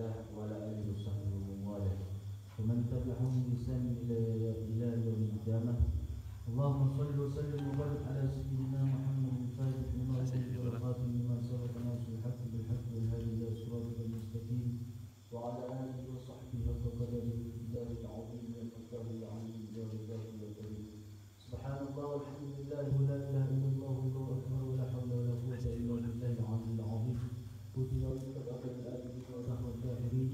الله وعلى آله وصحبه ومن والاه ومن تبعهم بإحسان إلى يوم القيامة. اللهم صل وسلم وبارك على سيدنا محمد الفاتح لما أغلق والخاتم لما سبق ناصر الحق بالحق والهادي إلى صراطك المستقيم وعلى آله وصحبه حق قدره الإله العظيم والمقدار العظيم والجاه الكريم. سبحان الله والحمد لله ولا إله إلا الله والله أكبر ولا حول ولا قوة إلا بالله العلي العظيم. وتبارك الآبدين ورحمة الكافرين.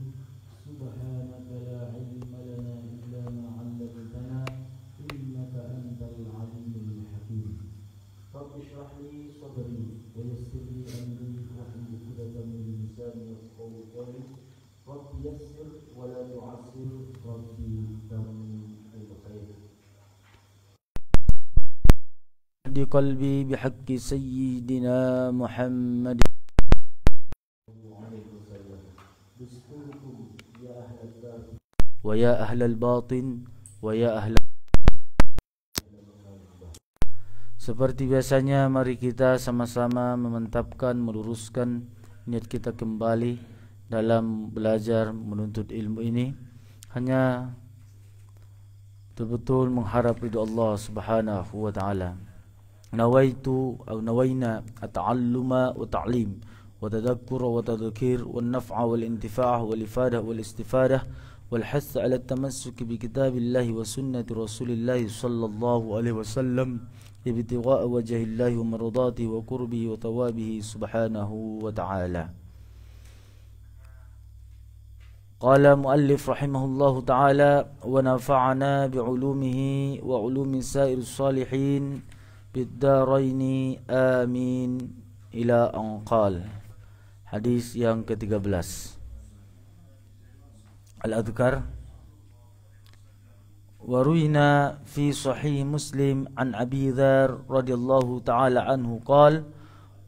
سبحانك لا علم لنا إلا ما علمتنا إنك أنت العليم الحكيم. رب اشرح لي صدري ويسر لي أمري واحلل عقدة من لساني يفقهوا قولي. رب يسر ولا تعسر ربي ذرني بالخير. di qalbi bihaqqi sayyidina Muhammad wa ya ahlal batin wa ya ahlal. Seperti biasanya, mari kita sama-sama memantapkan, meluruskan niat kita kembali dalam belajar menuntut ilmu ini, hanya betul-betul mengharap ridha Allah Subhanahu wa taala. Nawaitu atau nawaina at-ta'alluma wa ta'lim wa tadhakkur wa tadhkir wan naf'a wal intifa' wal ifadah wal istifadah wal hath 'ala at-tamassuk bi kitabillahi wa sunnati rasulillahi sallallahu alaihi wasallam ibtigha'a wajhillahi wa mardatihi wa qurbihi wa tawabihi subhanahu wa ta'ala. Qala muallif rahimahullahu ta'ala wa nafa'ana bi'ulumihi wa 'ulumi sa'irus salihin biddaraini amin ila anqal. Hadis yang ke-13, Al-Adhkar. Waruina fi sahih Muslim an Abi Dzar radhiyallahu ta'ala anhu qala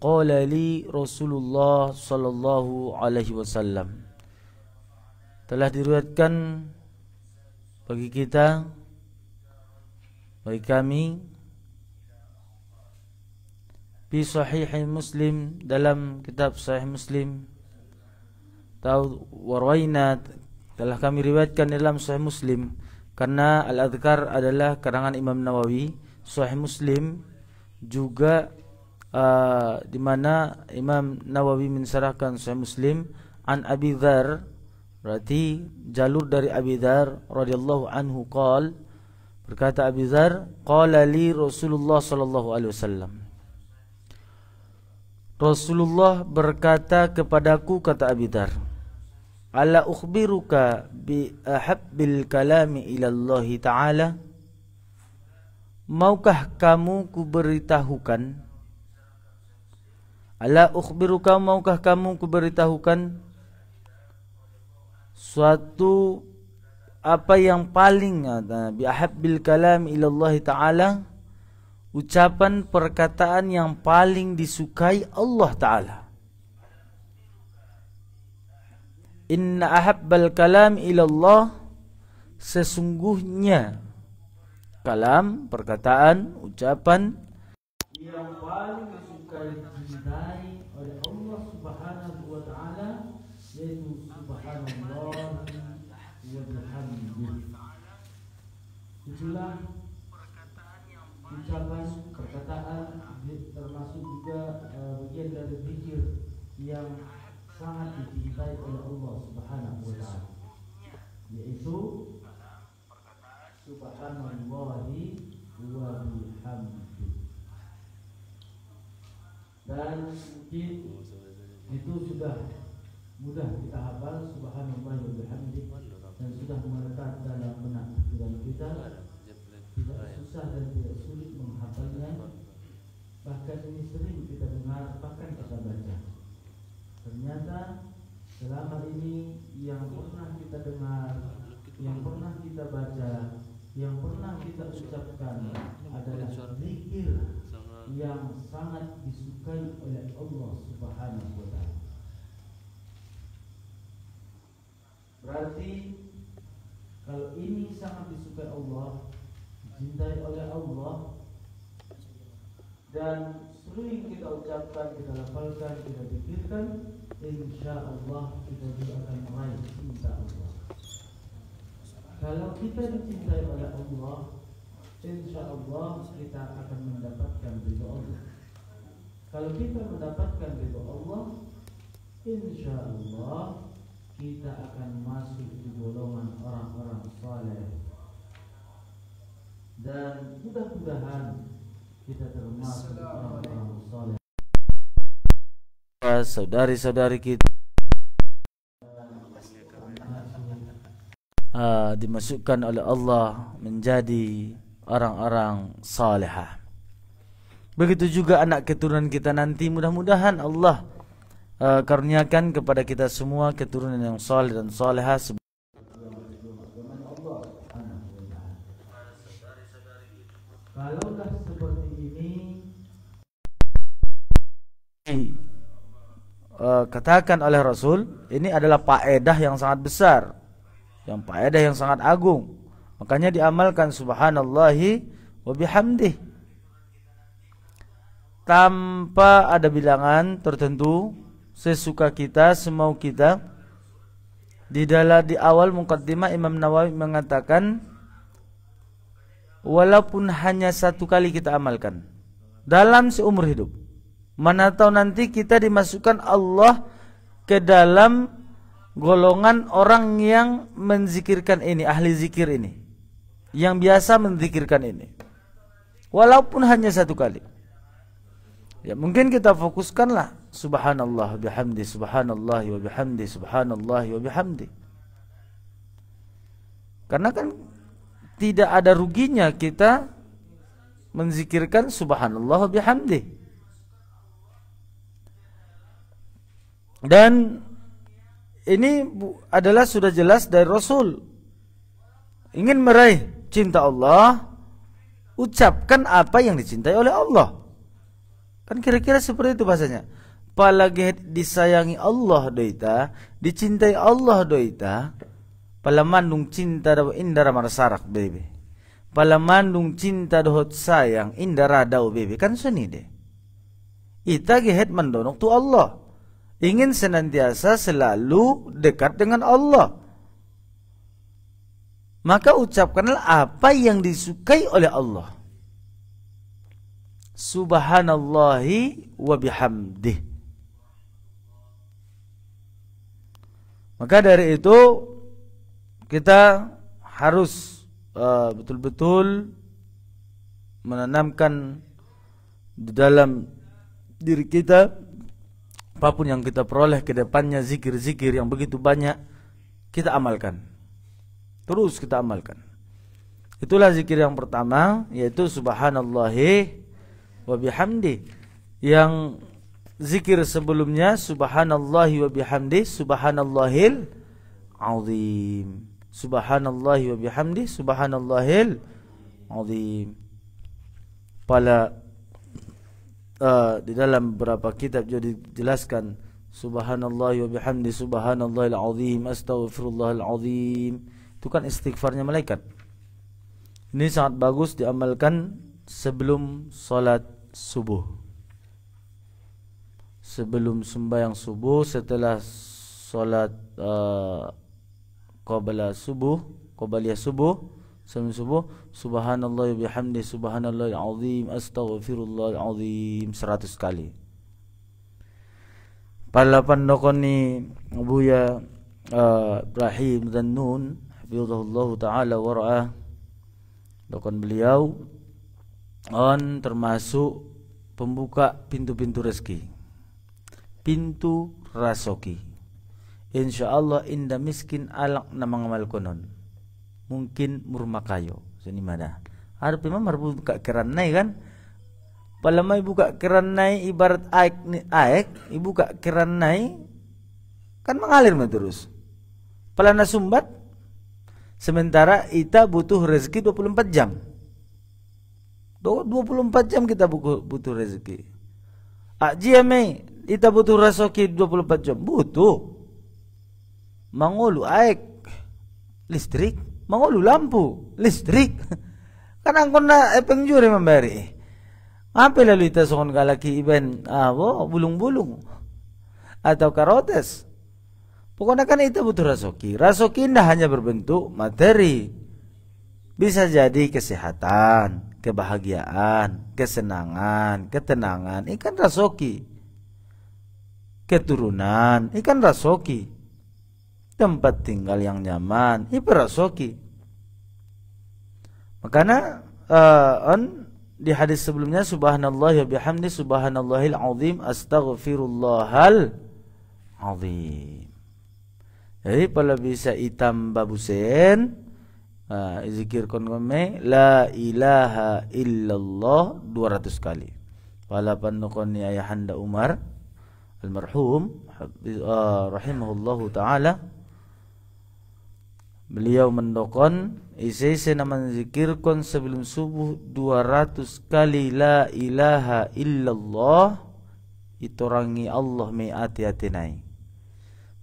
qala li Rasulullah sallallahu alaihi wasallam. Telah diriwayatkan bagi kita, bagi kami, fi sahih Muslim, dalam kitab sahih Muslim, atau warwaina, telah kami riwayatkan dalam sahih Muslim, karena Al-Adhkar adalah karangan Imam Nawawi. Sahih Muslim juga di mana Imam Nawawi mensyarahkan sahih Muslim an Abi Dzar, berarti jalur dari Abi Dzar radhiyallahu anhu qala, berkata Abi Dzar, qala li Rasulullah sallallahu alaihi wasallam, Rasulullah berkata kepadaku, kata Abi Dzar, ala ukhbiruka bi ahabbil kalami ilallah ta'ala, maukah kamu kuberitahukan, ala ukhbiruka, maukah kamu kuberitahukan suatu apa yang paling bi ahabbil kalami ilallah ta'ala, ucapan perkataan yang paling disukai Allah Ta'ala. Inna ahabbal kalam ilallah, sesungguhnya kalam, perkataan, ucapan yang paling disukai, dicintai oleh Allah Subhanahu wa Ta'ala, yaitu subhanallah wa bihamdihi. Itulah ucapan, perkataan, termasuk juga bagian dari zikir yang sangat dicintai oleh Allah Subhanahu wa Ta'ala, yaitu subhanallahi wa bihamdihi. Dan mungkin itu sudah mudah kita hafal, subhanallahi wa bihamdihi, dan sudah melekat dalam benak pikiran kita. Tidak susah dan tidak sulit menghafalnya. Bahkan ini sering kita dengar, bahkan kita baca. Ternyata selama ini yang pernah kita dengar, yang pernah kita baca, yang pernah kita ucapkan adalah zikir yang sangat disukai oleh Allah Subhanahu wa Ta'ala. Berarti kalau ini sangat disukai Allah, dicintai oleh Allah, dan sering kita ucapkan, kita lafalkan, kita pikirkan, insya Allah kita juga akan meraih cinta Allah. Kalau kita dicintai oleh Allah, insya Allah kita akan mendapatkan ridho Allah. Kalau kita mendapatkan ridho Allah, insya Allah kita akan masuk di golongan orang-orang saleh. Dan mudah-mudahan kita termasuk orang-orang saleh. Saudari-saudari kita dimasukkan oleh Allah menjadi orang-orang salihah. Begitu juga anak keturunan kita nanti, mudah-mudahan Allah karuniakan kepada kita semua keturunan yang saleh dan salihah. Kalaulah seperti ini, katakan oleh Rasul, ini adalah faedah yang sangat besar, yang faedah yang sangat agung. Makanya diamalkan subhanallahi wa bihamdih, tanpa ada bilangan tertentu, sesuka kita, semau kita. Di awal muqaddimah Imam Nawawi mengatakan, walaupun hanya satu kali kita amalkan dalam seumur hidup, mana tahu nanti kita dimasukkan Allah ke dalam golongan orang yang menzikirkan ini, ahli zikir ini, yang biasa menzikirkan ini, walaupun hanya satu kali. Ya, mungkin kita fokuskanlah subhanallah bihamdi, subhanallah wa bihamdi, subhanallah wa bihamdi. Karena kan tidak ada ruginya kita menzikirkan subhanallah wa bihamdi. Dan ini adalah sudah jelas dari Rasul. Ingin meraih cinta Allah, ucapkan apa yang dicintai oleh Allah. Kan kira-kira seperti itu bahasanya. Palagi disayangi Allah doita, dicintai Allah doita, palamandung cinta daw indara marasarak bebe. Palamandung cinta dohot sayang indara daw bebe. Kan suni deh. Ita gehet mendonok tu Allah. Ingin senantiasa selalu dekat dengan Allah. Maka ucapkanlah apa yang disukai oleh Allah. Subhanallahi wa bihamdih. Maka dari itu kita harus betul-betul menanamkan di dalam diri kita, apapun yang kita peroleh ke depannya, zikir-zikir yang begitu banyak, kita amalkan. Terus kita amalkan. Itulah zikir yang pertama, yaitu subhanallahi wa bihamdi. Yang zikir sebelumnya subhanallahi wa bihamdi, subhanallahil azim, subhanallahi wa bihamdi, subhanallahil azim. Di dalam beberapa kitab juga dijelaskan subhanallahi wa bihamdi, subhanallahil azim, astaghfirullahal azim. Itu kan istighfarnya malaikat. Ini sangat bagus diamalkan sebelum salat subuh, sebelum sembahyang subuh, setelah salat qabla subuh, qabliyah subuh, sebelum subuh, subhanallah bihamdi, subhanallahil azim, astaghfirullahal azim 100 kali. Palapan dokoni Buya Ibrahim dan Nun hafizahullah taala wa ra'ah, dokon beliau termasuk pembuka pintu-pintu rezeki, pintu rasoki. Insyaallah inda miskin alak na mangamal konon, mungkin murmakayo sini mana ada memang buka keran nai kan, palamai buka keran nai ibarat aek ibuka keran nai kan mengalir terus palana sumbat, sementara kita butuh rezeki 24 jam. 24 jam kita butuh rezeki. Ame kita butuh rasoki 24 jam. Butuh. Mangulu aek listrik, mangulu lampu listrik. Kan angkon na pengjuri memberi. Apa lalu kita sokon kalaki iban bulung-bulung. atau karotes. Pokoknya kan itu butuh rasoki. Rasoki tidak hanya berbentuk materi, bisa jadi kesehatan, kebahagiaan, kesenangan, ketenangan, ikan rasoki. Keturunan, ikan rasoki. Tempat tinggal yang nyaman, itu rasoki. Makanya di hadis sebelumnya, subhanallah ya bihamdi subhanallahil azim astaghfirullahal azim. Jadi kalau bisa itam babusen zikir kon kome la ilaha illallah 200 kali. Pala panukon ni ayahanda Umar almarhum rahimahullahu taala, beliau mendokon isi nama zikirkon sebelum subuh 200 kali la ilaha illallah, itorangi Allah me ati-atinai.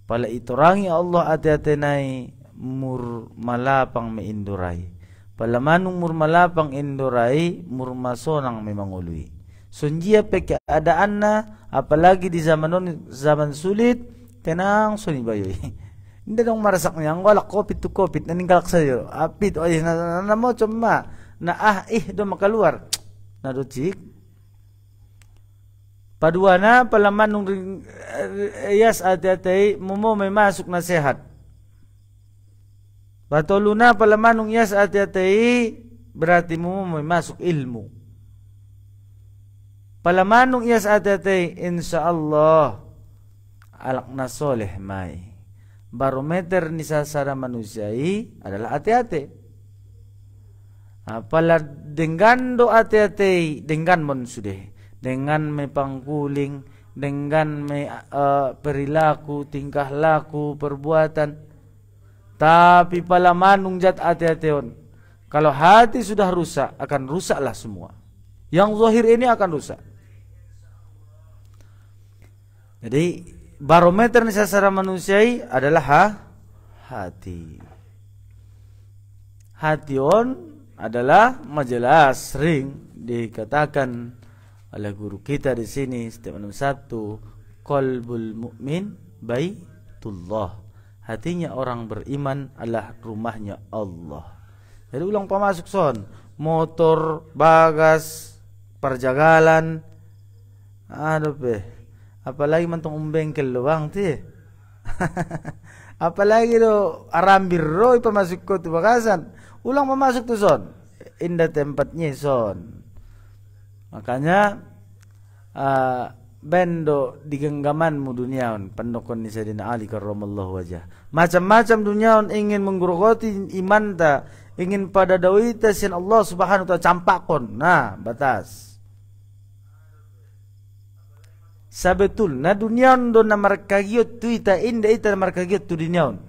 Pala itorangi Allah ati-atinai mur malapang me indurai. Pala manung mur malapang indurai mur masonang me mangului. Sunjia pe keadaan na apalagi di zaman sulit tenang suni bayoy. Hindi dong marasak niya ang wala kopit to kopit naninggalak sayo. Apit oy na mo cuma na do makaluar. Na do cik. Paduana palaman nung yas ati-ati mumo may masuk na sehat. Patuluna palaman nung yas ati-ati berarti mumo may masuk ilmu. Palaman nung yas ati-ati insyaallah alak na soleh may. Barometer ni sasara manusiai adalah hati-hati. Pala dengan do hati-hati dengan mon sudah. Dengan may pangkuling, dengan may perilaku, tingkah laku, perbuatan. Tapi pala manung jat hati-hation. Kalau hati sudah rusak, akan rusaklah semua. Yang zahir ini akan rusak. Jadi barometer ni sasara manusiai adalah hati. Hation adalah majelas sering dikatakan oleh guru kita di sini setiap malam Sabtu, qalbul mu'min baitullah. Hatinya orang beriman adalah rumahnya Allah. Jadi ulang pamasuk son, motor, bagas, perjagalan, apalagi mantong umbengkel luang ti. Apalagi do arambir roy pamasuk ko tu bagasan. Ulang pamasuk tu son. Indah tempatnya son. Makanya bendo di genggamanmu duniaun pendokon ni Sayyidina Ali karramallahu wajah. Macam-macam duniaun ingin menggerogoti iman ta, ingin pada dawita sin Allah subhanahu wa ta'ala campakon. Nah, batas. Sabetul na duniaun do na markagiot tu ita inda ita markagiot tu duniaun.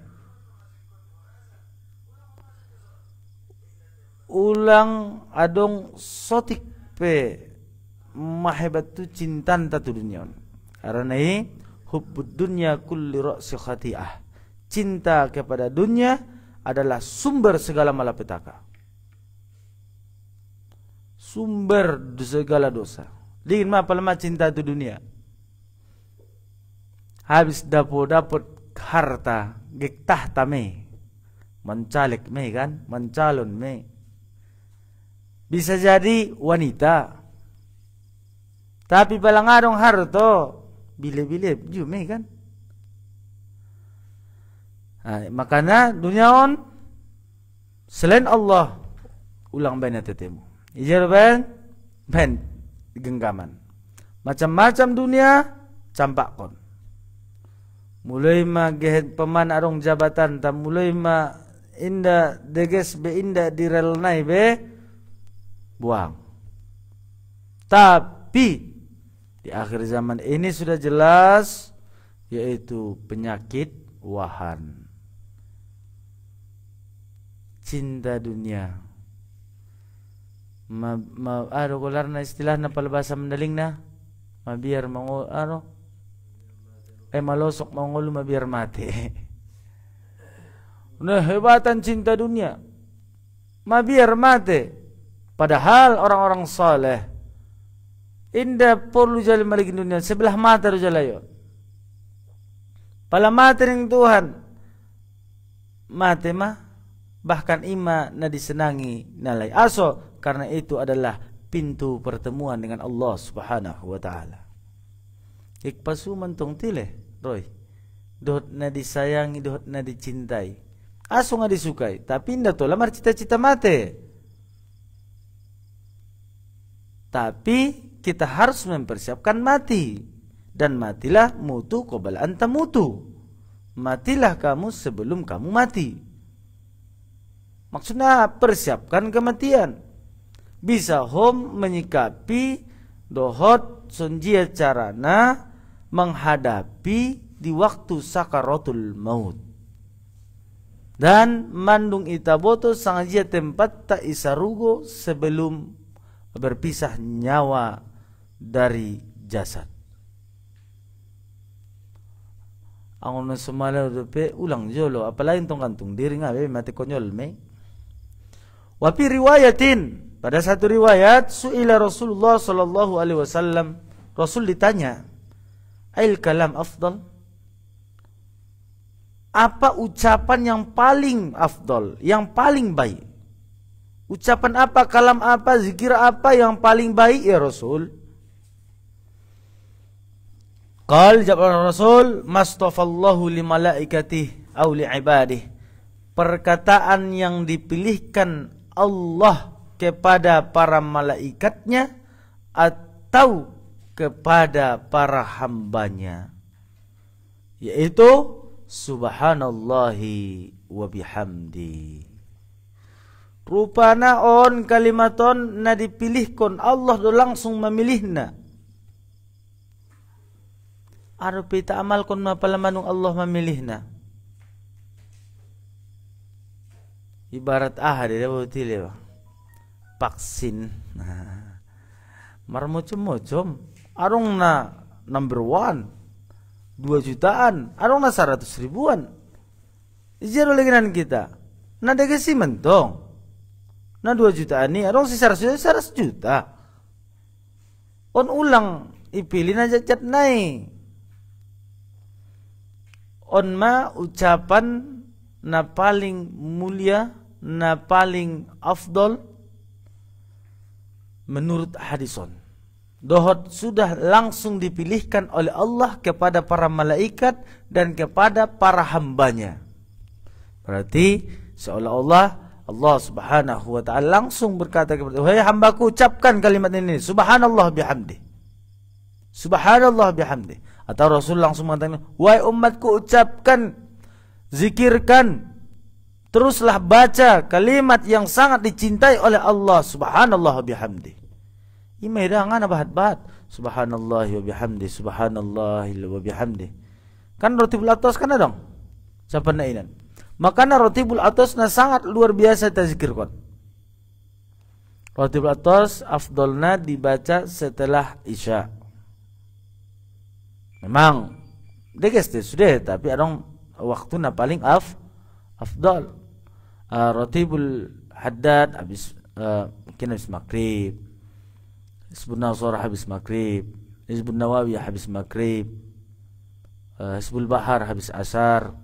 Ulang adong sotik pe mahebat tu cintan tu dunia. Karena hubbud dunya kulli ra'si khati'ah. Cinta kepada dunia adalah sumber segala malapetaka. Sumber segala dosa. Dingin ma palama cinta tu dunia. Habis dapot harta gektah tame. Mencalek me kan, mencalon me. Bisa jadi wanita. Tapi palangarong harto, bile-bile, jume kan. Makanya duniaon selain Allah ulang ben tetemu. Ijar ben genggaman. Macam-macam dunia campakon. Mulai gehet peman arong jabatan ta mulai inda deges be inda direlnai be buang. Tapi di akhir zaman ini sudah jelas, yaitu penyakit wahan, cinta dunia. Kolarna istilah na palabasa mendaling na, mabiar mango malosok mangolo mabiar mati. Nah, hebatan cinta dunia, mabiar mati. Padahal orang-orang saleh indah perlu jalan malik dunia sebelah mata jalayo. Pala mate ning Tuhan. Mate mah bahkan ima na disenangi nalai aso, karena itu adalah pintu pertemuan dengan Allah Subhanahu wa taala. Ikpasuman tong tile, Roy. Dohot na disayangi, dohot na dicintai. Aso nga disukai, tapi indah tola mar cita-cita mate. Tapi kita harus mempersiapkan mati. Dan matilah mutu qabla anta mutu. Matilah kamu sebelum kamu mati. Maksudnya persiapkan kematian. Bisa hom menyikapi dohot sonjia carana menghadapi di waktu sakaratul maut. Dan mandung itaboto sangajia tempat tak isarugo sebelum berpisah nyawa dari jasad. Ang sumala pe ulang jolo apalagi tong kantung diri nga be mati konyol me. Wa fi riwayatin, pada satu riwayat, suila Rasulullah sallallahu alaihi wasallam, Rasul ditanya, "Ail kalam afdal?" Apa ucapan yang paling afdal, yang paling baik? Ucapan apa, kalam apa, zikir apa yang paling baik ya Rasul? Qal jawab Rasul, "Mastafallahu li malaikatihi aw li ibadihi." Perkataan yang dipilihkan Allah kepada para malaikatnya atau kepada para hambanya, yaitu subhanallahi wa bihamdi. Rupana on kalimaton na dipilihkon Allah do langsung memilihna. Aro pita amal kon mapalamanung Allah memilihna. Ibarat ahad dia botile vaksin. Marmocom-mocom. Arong na number 1 2 jutaan, arong na 100 ribuan. Ijaro laginan kita. Na degesi mentong. Na 2 jutaan ni, arong si 100 juta. On ulang ipili na jat nai. On ma ucapan na paling mulia, na paling afdol menurut hadison. Dohot sudah langsung dipilihkan oleh Allah kepada para malaikat dan kepada para hambanya. Berarti seolah-olah Allah Subhanahu wa ta'ala langsung berkata kepada, "Wahai hambaku, ucapkan kalimat ini, subhanallah bihamdi. Subhanallah bihamdi." Atau Rasul langsung mengatakan, "Wahai umatku, ucapkan, zikirkan, teruslah baca kalimat yang sangat dicintai oleh Allah, subhanallah bihamdi." Ima idangan bahat-bahat, subhanallah wa bihamdi, subhanallah wa bihamdi. Kan rotibul atas kan dong. Siapa na inan? Makanya rotibul atas na sangat luar biasa tazikirkan. Rotibul atas afdolna dibaca setelah isya. Memang deges sudah, tapi adong waktu na paling afdal. Rotibul haddad habis mungkin habis maghrib. Hizbun Nasr habis maghrib, Hizbun Nawawi habis maghrib, Hizbul Bahar habis asar,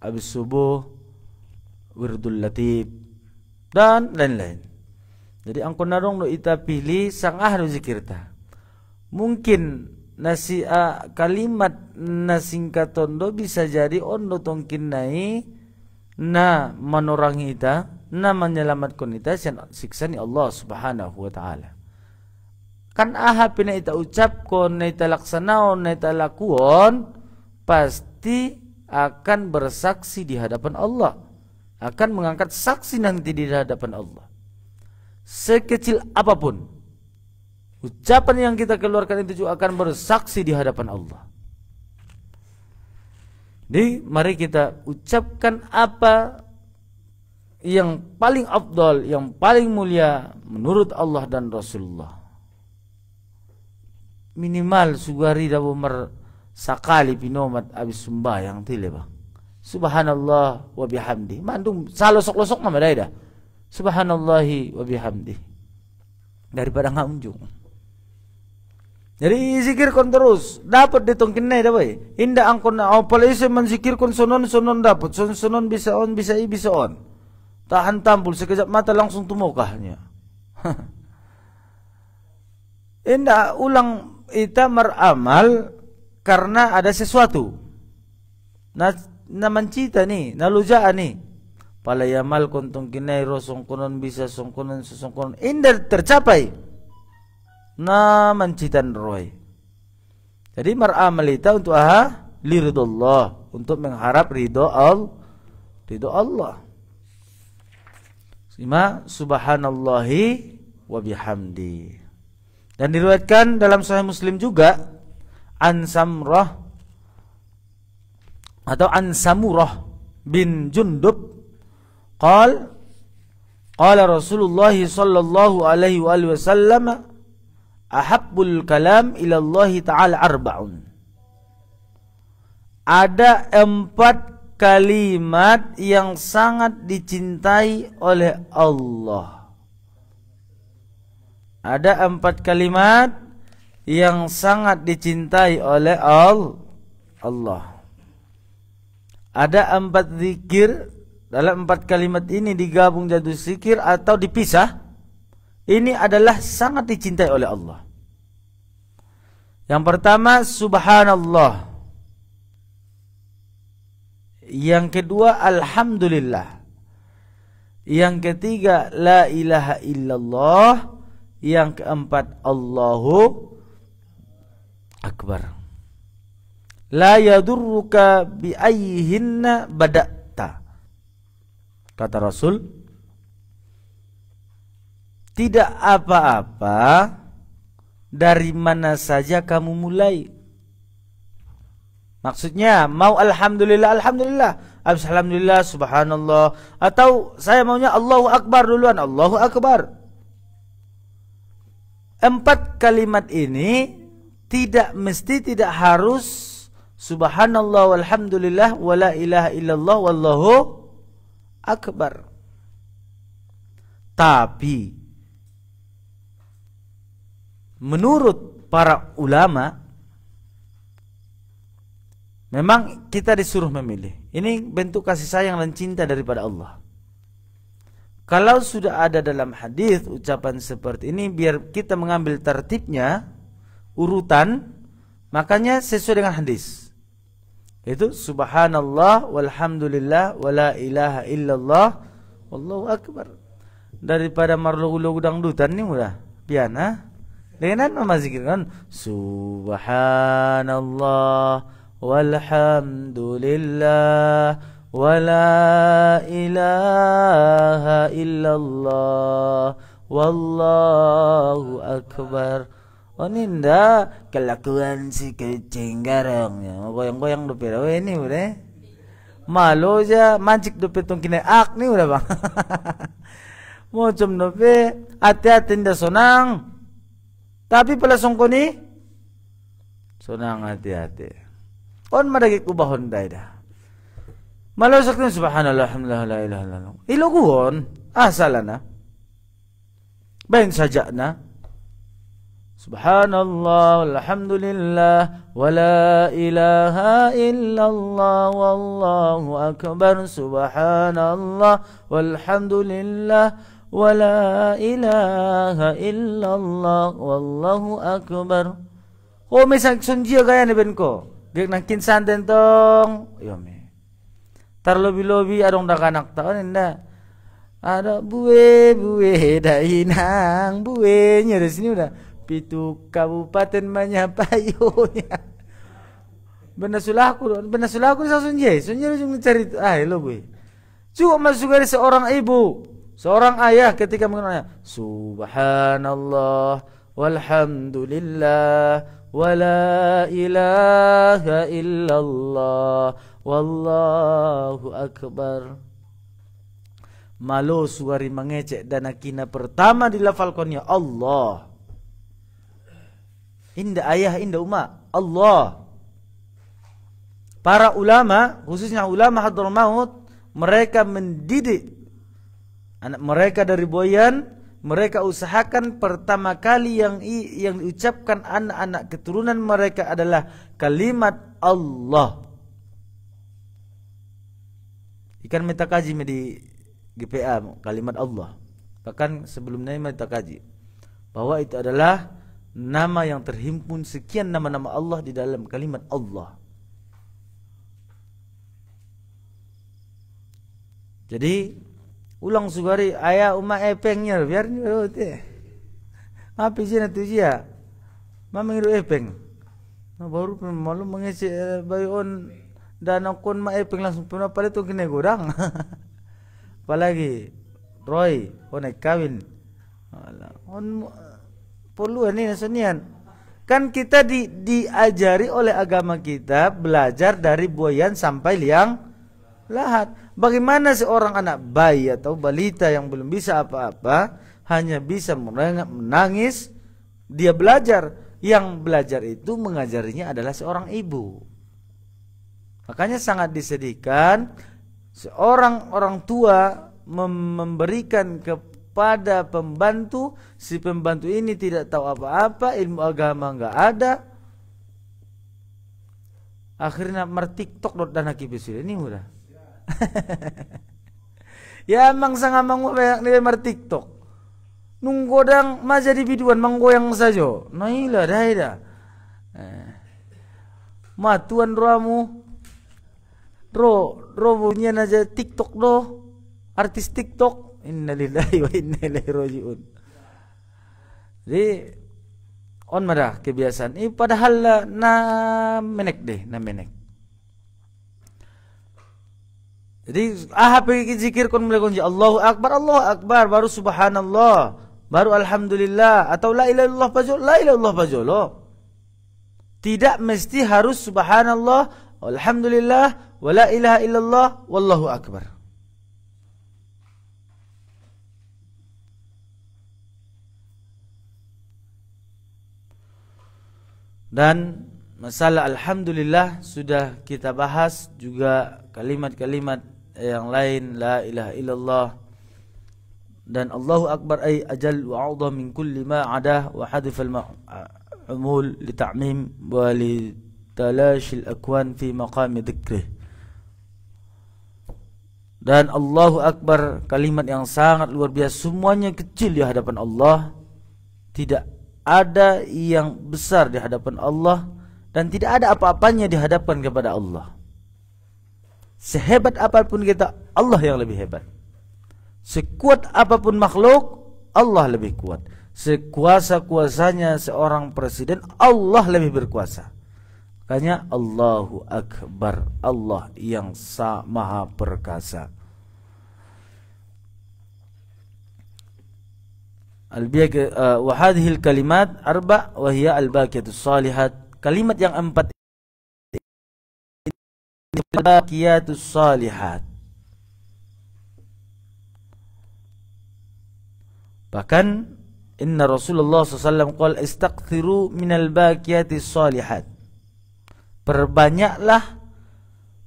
habis subuh, Wirdul Latif, dan lain-lain. Jadi angkon narong no ita pilih sang ahlu zikirta. Mungkin nasi kalimat nasingkaton do bisa jadi ondo tongkin nai na manorangi ita, na menyelamatkan ita siksa ni Allah Subhanahu wa ta'ala. Kan aha pina ita ucapkon, na ita laksanaon, na ita lakuon, pasti akan bersaksi di hadapan Allah, akan mengangkat saksi nanti di hadapan Allah. Sekecil apapun ucapan yang kita keluarkan itu juga akan bersaksi di hadapan Allah. Jadi mari kita ucapkan apa yang paling afdal, yang paling mulia menurut Allah dan Rasulullah. Minimal sugari dawo mer sakali pinomat abis sembahyang tile ba. Subhanallah wa bihamdi. Mandung salosok-losok na maday dah. Subhanallahi wa bihamdi. Daripada ngaunjung. Jadi zikirkan terus, dapat ditongkinai dah boy. Indah angkon apalagi menzikirkan sonon dapat, sonon bisa on, bisa on. Tahan tampul sekejap mata langsung tumukahnya. Indah ulang ita meramal karena ada sesuatu. Na mencita nih, nalujaan nih. Palayamal kontong kinai rosong konon bisa songkonon sesongkonon. Indah tercapai. Na mencitan roy. Jadi meramal ita untuk liridullah, untuk mengharap ridho Allah. Sima subhanallahi wa bihamdi. Dan diriwayatkan dalam Sahih Muslim juga an Samurah bin Jundub qala Rasulullah sallallahu alaihi wasallam ahabbul kalam ilallahi ta'ala arba'un. Ada 4 kalimat yang sangat dicintai oleh Allah. Ada 4 kalimat yang sangat dicintai oleh Allah. Ada 4 zikir. Dalam 4 kalimat ini digabung jadi zikir atau dipisah. Ini adalah sangat dicintai oleh Allah. Yang pertama subhanallah. Yang kedua alhamdulillah. Yang ketiga la ilaha illallah. Yang keempat Allahu akbar. La yadurruka bi ayyihinna bada'ta. Kata Rasul, tidak apa-apa dari mana saja kamu mulai. Maksudnya mau alhamdulillah, habis alhamdulillah subhanallah, atau saya maunya Allahu akbar duluan, Allahu akbar. 4 kalimat ini tidak harus subhanallah walhamdulillah wala ilaha illallah wallahu akbar. Tapi menurut para ulama, memang kita disuruh memilih. Ini bentuk kasih sayang dan cinta daripada Allah. Kalau sudah ada dalam hadis ucapan seperti ini, biar kita mengambil tertibnya, urutan, makanya sesuai dengan hadis. Itu subhanallah walhamdulillah wala ilaha illallah wallahu akbar. Daripada marlogu-logu dangdutan ini udah piana. Dengan memazikirkan subhanallah walhamdulillah wala ilaha illallah wallahu akbar. Oh ninda kelakuan si kecing garang ya, goyang-goyang do pero ini udah malu aja mancik do petong kina ak nih udah bang. Mau cum do pe hati-hati nda sonang. Tapi pala songkoni sonang hati-hati. On madagik ubahon dah. Malau sakit subhanallah alhamdulillah la ilaha illallah. Iloguon asalana. Bain saja na. Subhanallah alhamdulillah wala ilaha illallah wallahu akbar. Subhanallah walhamdulillah wala ilaha illallah wallahu akbar. Oh misal sunjia gaya ni ben ko. Gek nang kinsan den tong. Yo me. Tar lobi adong dakanak taon inda. Ada buwe dainang buwe nya di sini udah 7 kabupaten Manyapayunya. Benar sulaku sa sunjia jung cari lo buwe. Cuma masuk dari seorang ibu, seorang ayah ketika mengenalnya subhanallah walhamdulillah wala ilaha illallah wallahu akbar. Malo suari mengecek dan akina pertama dilafalkannya Allah. Indah ayah, indah umat, Allah. Para ulama, khususnya ulama Hadramaut, mereka mendidik anak mereka dari boyan mereka usahakan pertama kali yang diucapkan anak-anak keturunan mereka adalah kalimat Allah. Ikan meta kaji di GPA kalimat Allah. Bahkan sebelumnya meta kaji bahwa itu adalah nama yang terhimpun sekian nama-nama Allah di dalam kalimat Allah. Jadi ulang sugari ayah uma epengnya biar teh. Apa sih nanti dia? Mama ngiru epeng. Nah, baru malu mengisi bayon dan akun ma epeng langsung pernah pada itu kena gorang. Apalagi Roy, naik kawin. Perlu ini nasanian. Kan kita diajari oleh agama kita belajar dari buayan sampai liang lahat. Bagaimana seorang anak bayi atau balita yang belum bisa apa-apa hanya bisa menangis, dia belajar. Yang belajar itu mengajarinya adalah seorang ibu. Makanya sangat disedihkan seorang orang tua memberikan kepada pembantu, si pembantu ini tidak tahu apa-apa, ilmu agama nggak ada, akhirnya TikTok dan akibat ini mudah. Ya emang sangat banyak nih TikTok. Nunggodang maja di biduan manggoyang saja. Nailah dah. Matuan roamu. Ro bunyian aja TikTok do. Artis TikTok. Innalillahi wa inna ilaihi rajiun. Jadi on madah kebiasaan. Padahal na menek. Jadi pergi zikir kon mulai kunci Allahu Akbar, baru subhanallah, baru alhamdulillah, atau la ilaha illallah pajolo. Tidak mesti harus subhanallah, alhamdulillah, wa la ilaha illallah, wallahu akbar. Dan masalah alhamdulillah sudah kita bahas, juga kalimat-kalimat yang lain, la ilaha illallah dan Allahu akbar ay ajal wa a'dham min kulli ma adah wa hadif al-ma'mul li ta'mim wa li talash al-akwan fi maqam dhikrih. Dan Allahu akbar kalimat yang sangat luar biasa, semuanya kecil di hadapan Allah, tidak ada yang besar di hadapan Allah, dan tidak ada apa-apanya dihadapkan kepada Allah. Sehebat apapun kita, Allah yang lebih hebat. Sekuat apapun makhluk, Allah lebih kuat. Sekuasa-kuasanya seorang presiden, Allah lebih berkuasa. Makanya Allahu Akbar, Allah yang maha perkasa. Wa hadhil kalimat arba' wa hiya al-baqiyatus salihat. Kalimat yang empat al-baqiyatus salihat. Bahkan inna Rasulullah SAW qala istaghfiru minal baqiyatis salihat. Perbanyaklah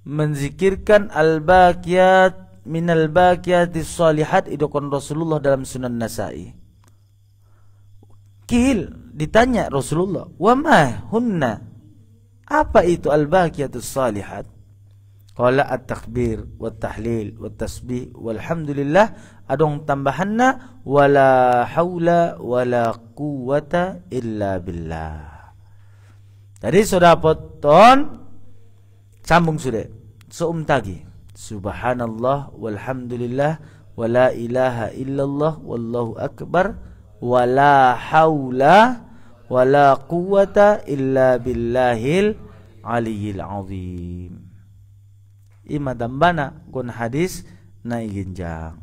menzikirkan al-baqiyat minal baqiyatis salihat, idokon Rasulullah dalam Sunan Nasa'i. Kil ditanya Rasulullah, wa ma hunna? Apa itu al-baqiyatus salihat? Qala at-takbir wat tahlil wat tasbih walhamdulillah, adong tambahanna wala haula wala quwata illa billah. Jadi sudah poton sambung sudah. Tagi subhanallah walhamdulillah wala ilaha illallah wallahu akbar wala haula wala quwata illa billahil aliyil azim. Ima dambana kun hadis na iginjang.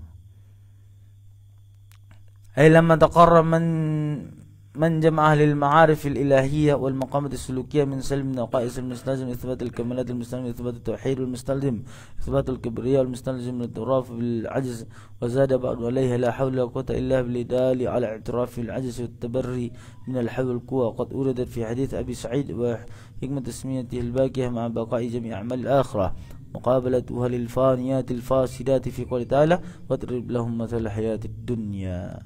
Ay lamma taqarra man jama'a lil ma'arif al ilahiyya wal maqamat as sulukiyya min salm naqais al mustalzim ithbat al kamalat al mustalzim ithbat al tauhid al mustalzim ithbat al kibriya al mustalzim al turaf bil ajz wa zada ba'd alayha la hawla wa quwwata illa billah ala i'tiraf al ajz wa tabarri min al hawl al quwa qad uridat fi hadith abi sa'id wa hikmat tasmiyatihi al baqiyah ma'a baqa'i jami' a'mal al akhirah مقابلتها للفانيات الفاسدات في قول تعالى واضرب لهم مثل حياة الدنيا.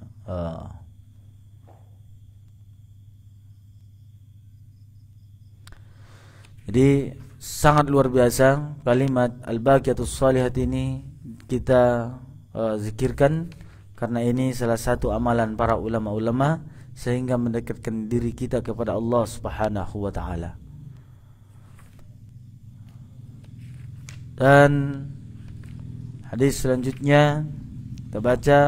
Jadi sangat luar biasa kalimat al-baqiyatus shalihat ini kita zikirkan, karena ini salah satu amalan para ulama-ulama sehingga mendekatkan diri kita kepada Allah Subhanahu wa taala. Dan hadis selanjutnya kita baca,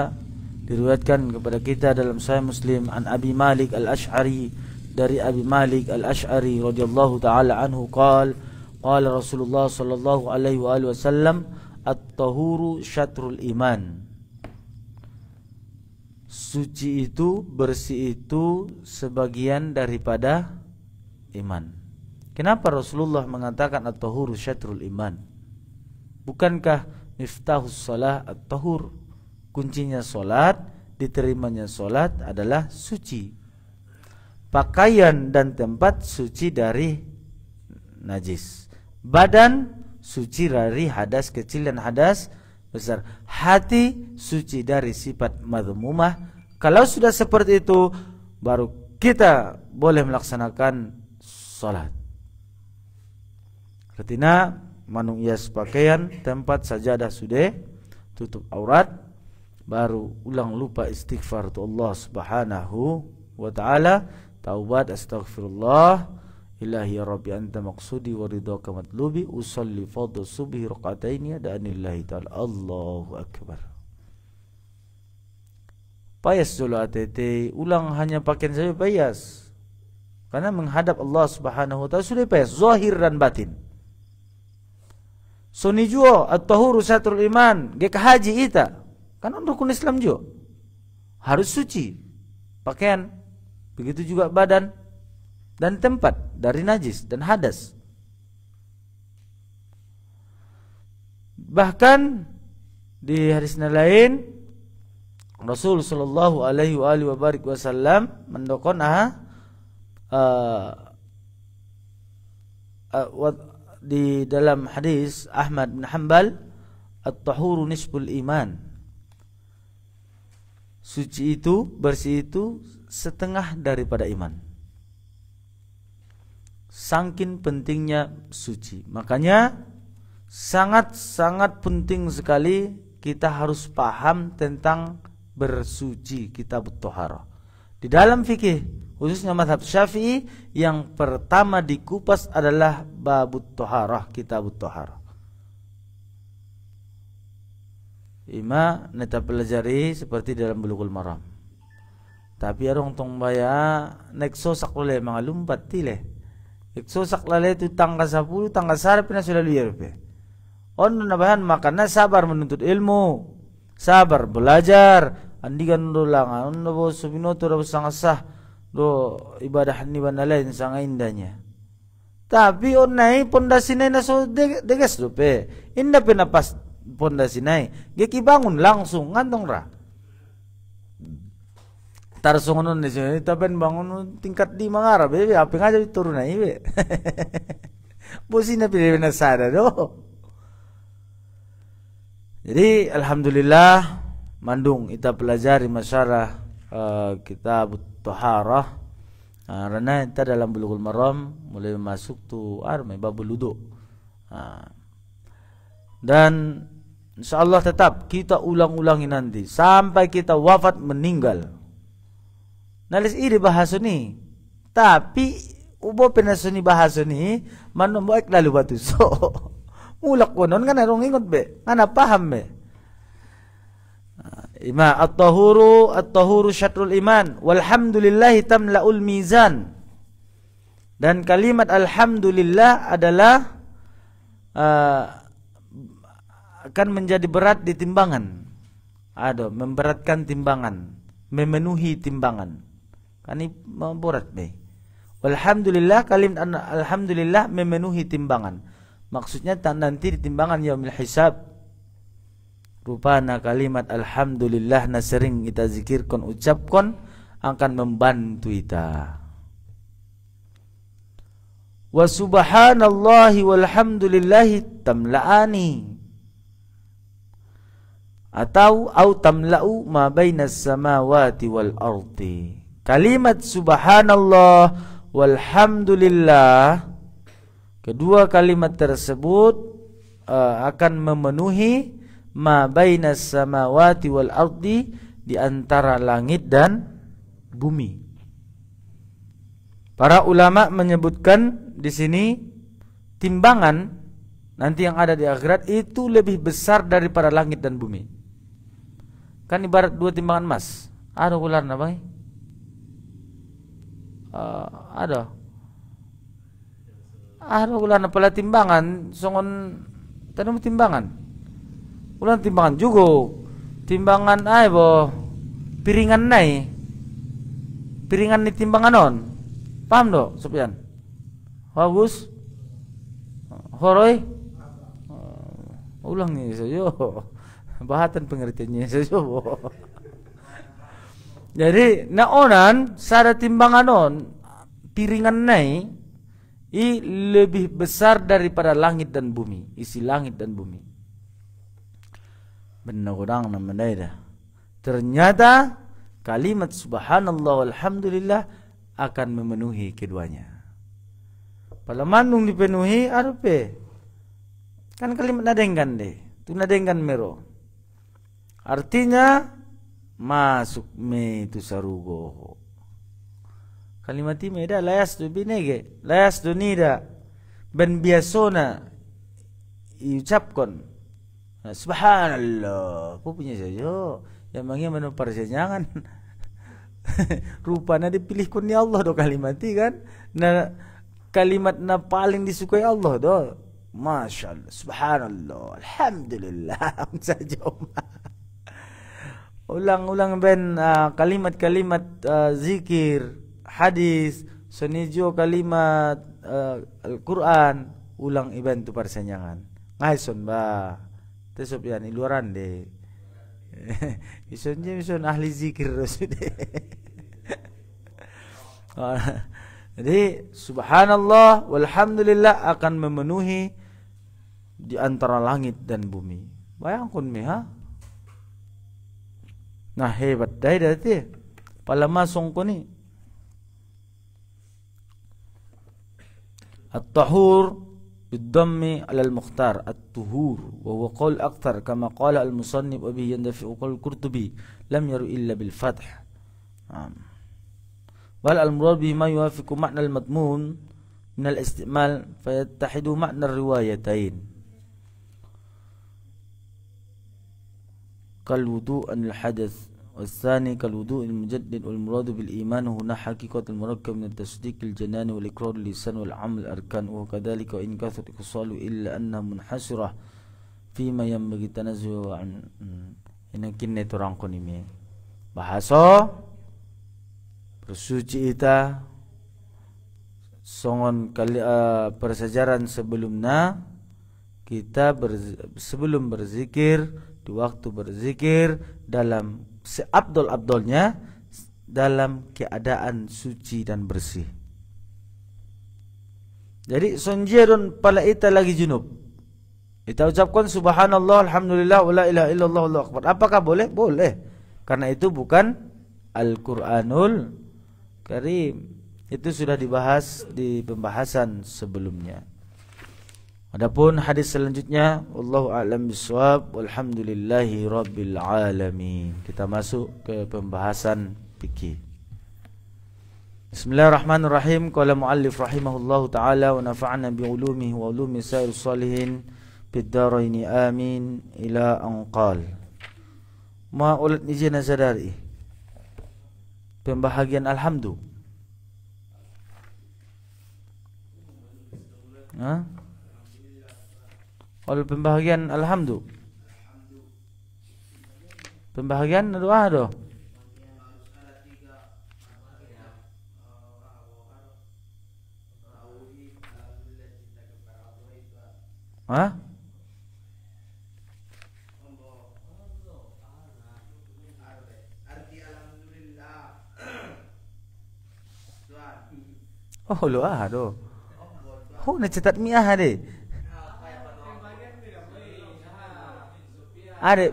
diriwayatkan kepada kita dalam Sahih Muslim an Abi Malik Al-Asy'ari, dari Abi Malik Al-Asy'ari radhiyallahu taala anhu qala Rasulullah sallallahu alaihi wasallam at-tahuru syatrul iman. Suci itu, bersih itu sebagian daripada iman. Kenapa Rasulullah mengatakan at-tahuru syatrul iman? Bukankah miftahus shalah at-tahur? Kuncinya salat, diterimanya salat adalah suci. Pakaian dan tempat suci dari najis. Badan suci dari hadas kecil dan hadas besar. Hati suci dari sifat madhmumah. Kalau sudah seperti itu, baru kita boleh melaksanakan salat. Artinya manung hias pakaian, tempat sajadah sudah tutup aurat, baru ulang lupa istighfar tu Allah Subhanahu wa taala, taubat astaghfirullah, ilahi ya rabbi anta maqsudi wa ridhaka matlubi, usalli fardhu subhi raqataini adanillahi ta'ala, Allahu akbar. Payas dulu ATT, ulang hanya pakaian saja payas, karena menghadap Allah Subhanahu wa taala sudah payas zahir dan batin. Soni juo at-tahuru syatrul iman, gek haji ita kan rukun Islam juga harus suci pakaian, begitu juga badan dan tempat dari najis dan hadas. Bahkan di hadis lain Rasul sallallahu alaihi wasallam mendokon di dalam hadis Ahmad bin Hanbal, at-tahuru nisful iman. Suci itu, bersih itu setengah daripada iman. Saking pentingnya suci. Makanya sangat-sangat penting sekali kita harus paham tentang bersuci, kitab Thaharah. Di dalam fikih, khususnya mazhab Syafi'i, yang pertama dikupas adalah babut Thaharah, kitab Thaharah. Ima neta pelajari seperti dalam Bulughul Maram. Tapi arong tong baya nek sosak lele mga lumpat tile. Nek sosak lele tu tangga 10, tangga 10 na sila liar pe. On na bahan makana sabar menuntut ilmu. Sabar belajar. Andigan do lang on na bo subinoto do sangasah do ibadah ni banalain sanga indahnya. Tapi on nai pondasi nai na so deges do pe. Inda pe na pas pondasi nai, geki bangun langsung ngantong ra. Tarsongonon ni sini, tapi bangun tingkat 5 ngarap, bebe, apa ngaja turun nai be. Bosi na pilih na sada do. Jadi alhamdulillah mandung kita pelajari masyarah kitab Thaharah. Karena kita dalam Bulughul Maram mulai masuk tu arme babul wudu. Dan insyaallah tetap kita ulang-ulangi nanti sampai kita wafat meninggal. Nalis iri bahasa ni. Tapi ubo penasuni bahasa ni manu moek lalu batu so. Mulak konon kan arong ingot be. Ngana paham be. Ima at-tahuru syatrul iman walhamdulillahi tamlaul mizan. Dan kalimat alhamdulillah adalah akan menjadi berat di timbangan. Ada memberatkan timbangan, memenuhi timbangan. Kan ini berat be. Walhamdulillah, kalimat alhamdulillah memenuhi timbangan. Maksudnya nanti di timbangan yaumil hisab. Rupana kalimat alhamdulillah na sering kita zikirkan, ucapkan akan membantu kita. Wa subhanallahi walhamdulillahi tamla'ani. atau au tamla'u ma bainas samawati wal ardi. Kalimat subhanallah walhamdulillah, kedua kalimat tersebut akan memenuhi ma bainas samawati wal ardi, di antara langit dan bumi. Para ulama menyebutkan di sini timbangan nanti yang ada di akhirat itu lebih besar daripada langit dan bumi. Kan ibarat dua timbangan emas. Ada ular apa? Ada ular pala timbangan songon tanam timbangan. Ular timbangan juga. Timbangan ay bo piringan nai. Piringan ni timbangan on. Paham do, Sofyan? Bagus. Horoy. Ulang ni saja. Bahatan pengertiannya saja. Jadi naonan sada timbangan on piringan nai lebih besar daripada langit dan bumi, isi langit dan bumi. Benar orang namanya dah. Ternyata kalimat subhanallah walhamdulillah akan memenuhi keduanya. Kalau manung dipenuhi arupe. Kan kalimat nadengkan deh. Tu nadengkan mero. Artinya masuk me tu sarugo. Kalimat ini dah layas tu binege, layas tu nida. Ben biasona iucapkan subhanallah. Apa punya saja. Yang manggil mana persenjangan. Rupanya dipilihkan ni Allah do kalimat ini kan. Na kalimat na paling disukai Allah do. Masya Allah, subhanallah, alhamdulillah. Saja. Ulang-ulang ben kalimat-kalimat zikir, hadis, sonijo kalimat Al-Quran, ulang iban tu persenjangan. Ngaison ba. Tesop yan iluaran de. Ison ahli zikir sudah. Jadi subhanallah walhamdulillah akan memenuhi di antara langit dan bumi. Bayangkan me ha. Nah hebat dah dati. Pala masong ko ni. At-tahur بالضم على المختار الطهور وهو قول أكثر كما قال المصنف وبه يندفع قول القرطبي لم ير إلا بالفتح بل المراد به ما يوافق معنى المضمون من الاستعمال فيتحد معنى الروايتين كالوضوء عن الحدث والثاني كالوضوء المجدد والمراد بالإيمان هنا حقيقة المركب من التصديق الجنان والإقرار اللسان والعمل الأركان وكذلك وإن كثر إقصال إلا أنها منحصرة فيما ينبغي التنزه عن ini kini turangkon ini bahasa bersuci ita songon kali persejaran sebelumnya kita sebelum berzikir di waktu berzikir dalam seabdol-abdolnya dalam keadaan suci dan bersih. Jadi sonjeron pala ita lagi junub. Kita ucapkan subhanallah alhamdulillah wala ilaha illallah wallahu akbar. Apakah boleh? Boleh. Karena itu bukan Al-Qur'anul Karim. Itu sudah dibahas di pembahasan sebelumnya. Adapun hadis selanjutnya wallahu a'lam bissawab walhamdulillahi rabbil alamin. Kita masuk ke pembahasan fikih. Bismillahirrahmanirrahim. Qala muallif rahimahullahu taala wa nafa'ana bi ulumihi wa ulumi sair salihin fid dharain amin ila an qala. Ma ulat nijina sadari. Pembahagian alhamdu. Ha? Kalau pembahagian alhamdu. Pembahagian doa do. Hah? Oh lo do. Oh nak cetat miah deh. Ada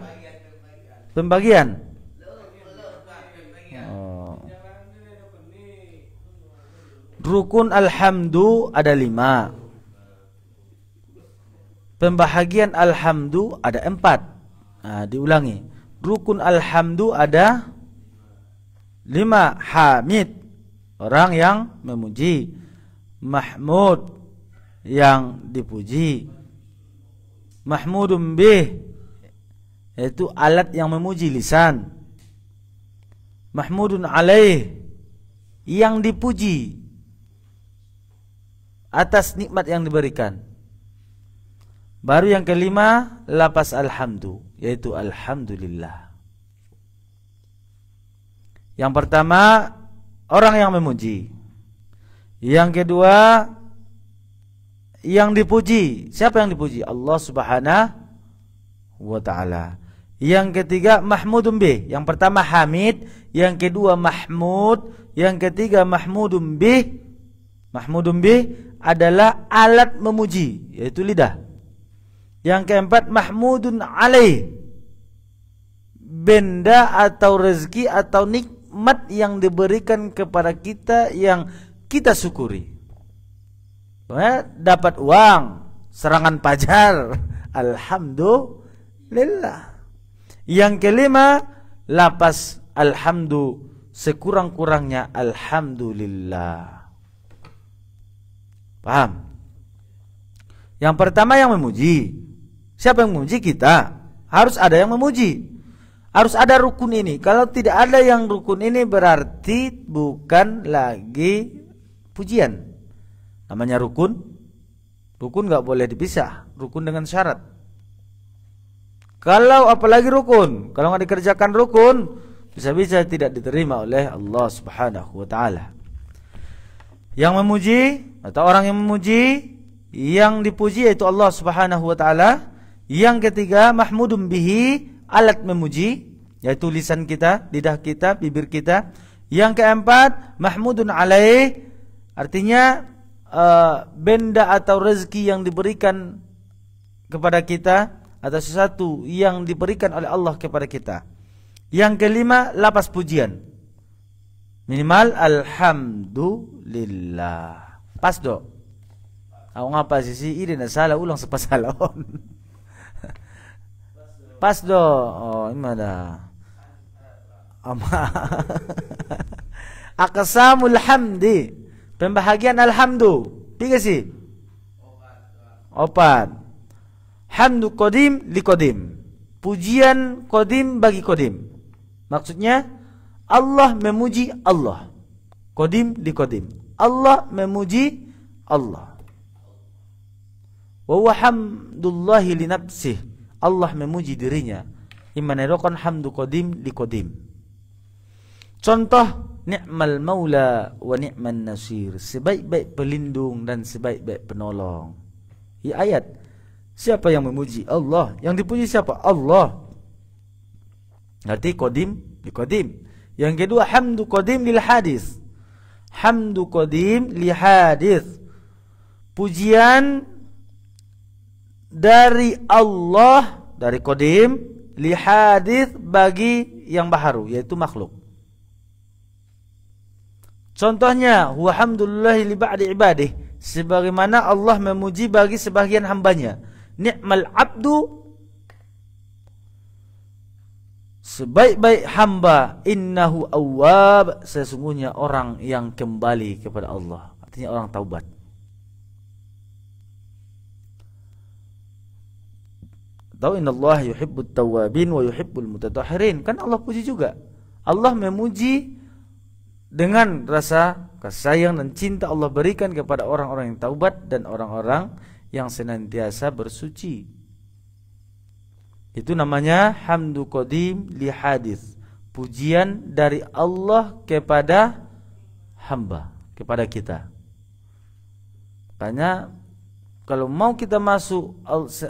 Pembagian. Oh. Rukun alhamdu ada 5. Pembahagian alhamdu ada 4. Nah, diulangi. Rukun alhamdu ada 5. Hamid, orang yang memuji. Mahmud, yang dipuji. Mahmudun bih, yaitu alat yang memuji, lisan. Mahmudun alaih, yang dipuji atas nikmat yang diberikan. Baru yang kelima, lafaz alhamdu, yaitu alhamdulillah. Yang pertama, orang yang memuji. Yang kedua, yang dipuji. Siapa yang dipuji? Allah Subhanahu wa ta'ala. Yang ketiga, mahmudun bih. Yang pertama hamid, yang kedua mahmud, yang ketiga mahmudun bih. Mahmudun bih adalah alat memuji, yaitu lidah. Yang keempat, mahmudun alaih, benda atau rezeki atau nikmat yang diberikan kepada kita yang kita syukuri. Dapat uang, serangan pajar, alhamdulillah. Yang kelima, lapas alhamdu, sekurang-kurangnya alhamdulillah. Paham? Yang pertama yang memuji. Siapa yang memuji? Kita. Harus ada yang memuji. Harus ada rukun ini. Kalau tidak ada yang rukun ini berarti bukan lagi pujian. Namanya rukun. Rukun gak boleh dipisah. Rukun dengan syarat. Kalau apalagi rukun, kalau gak dikerjakan rukun, bisa-bisa tidak diterima oleh Allah Subhanahu wa ta'ala. Yang memuji atau orang yang memuji, yang dipuji yaitu Allah Subhanahu wa ta'ala. Yang ketiga, mahmudun bihi, alat memuji, yaitu lisan kita, lidah kita, bibir kita. Yang keempat, mahmudun alaih, artinya benda atau rezeki yang diberikan kepada kita, atau sesuatu yang diberikan oleh Allah kepada kita. Yang kelima, lapas pujian, minimal alhamdulillah. Pas do. Aku ngapa sih ini na salah ulang sepasalon. Pas do. Oh, ini ada. Ama. Aqsamul hamdi. Pembahagian alhamdu. 3 sih. 4. Hamdu qadim li qadim. Pujian qadim bagi qadim. Maksudnya Allah memuji Allah. Qadim li qadim. Allah memuji Allah. Wa huwa hamdullahi li nafsih. Allah memuji dirinya. Imanirokon hamdu qadim li qadim. Contoh, ni'mal maula wa ni'man nasir. Sebaik-baik pelindung dan sebaik-baik penolong. Ini ayat. Siapa yang memuji? Allah. Yang dipuji siapa? Allah. Berarti qadim li qadim. Yang kedua, hamdu qadim lil hadis. Hamdu qadim li hadis. Pujian dari Allah, dari qadim, li hadis, bagi yang baharu, yaitu makhluk. Contohnya, huwa hamdulillahi li ba'di ibadih, sebagaimana Allah memuji bagi sebagian hambanya. Ni'mal abdu, sebaik-baik hamba, innahu awwab, sesungguhnya orang yang kembali kepada Allah, artinya orang taubat. Tahu, innallaha yuhibbut tawwabin wa yuhibbul mutatahhirin. Kan Allah puji juga. Allah memuji dengan rasa kasih sayang dan cinta Allah berikan kepada orang-orang yang taubat dan orang-orang yang senantiasa bersuci. Itu namanya hamdu qadim li hadis. Pujian dari Allah kepada hamba, kepada kita. Makanya kalau mau kita masuk,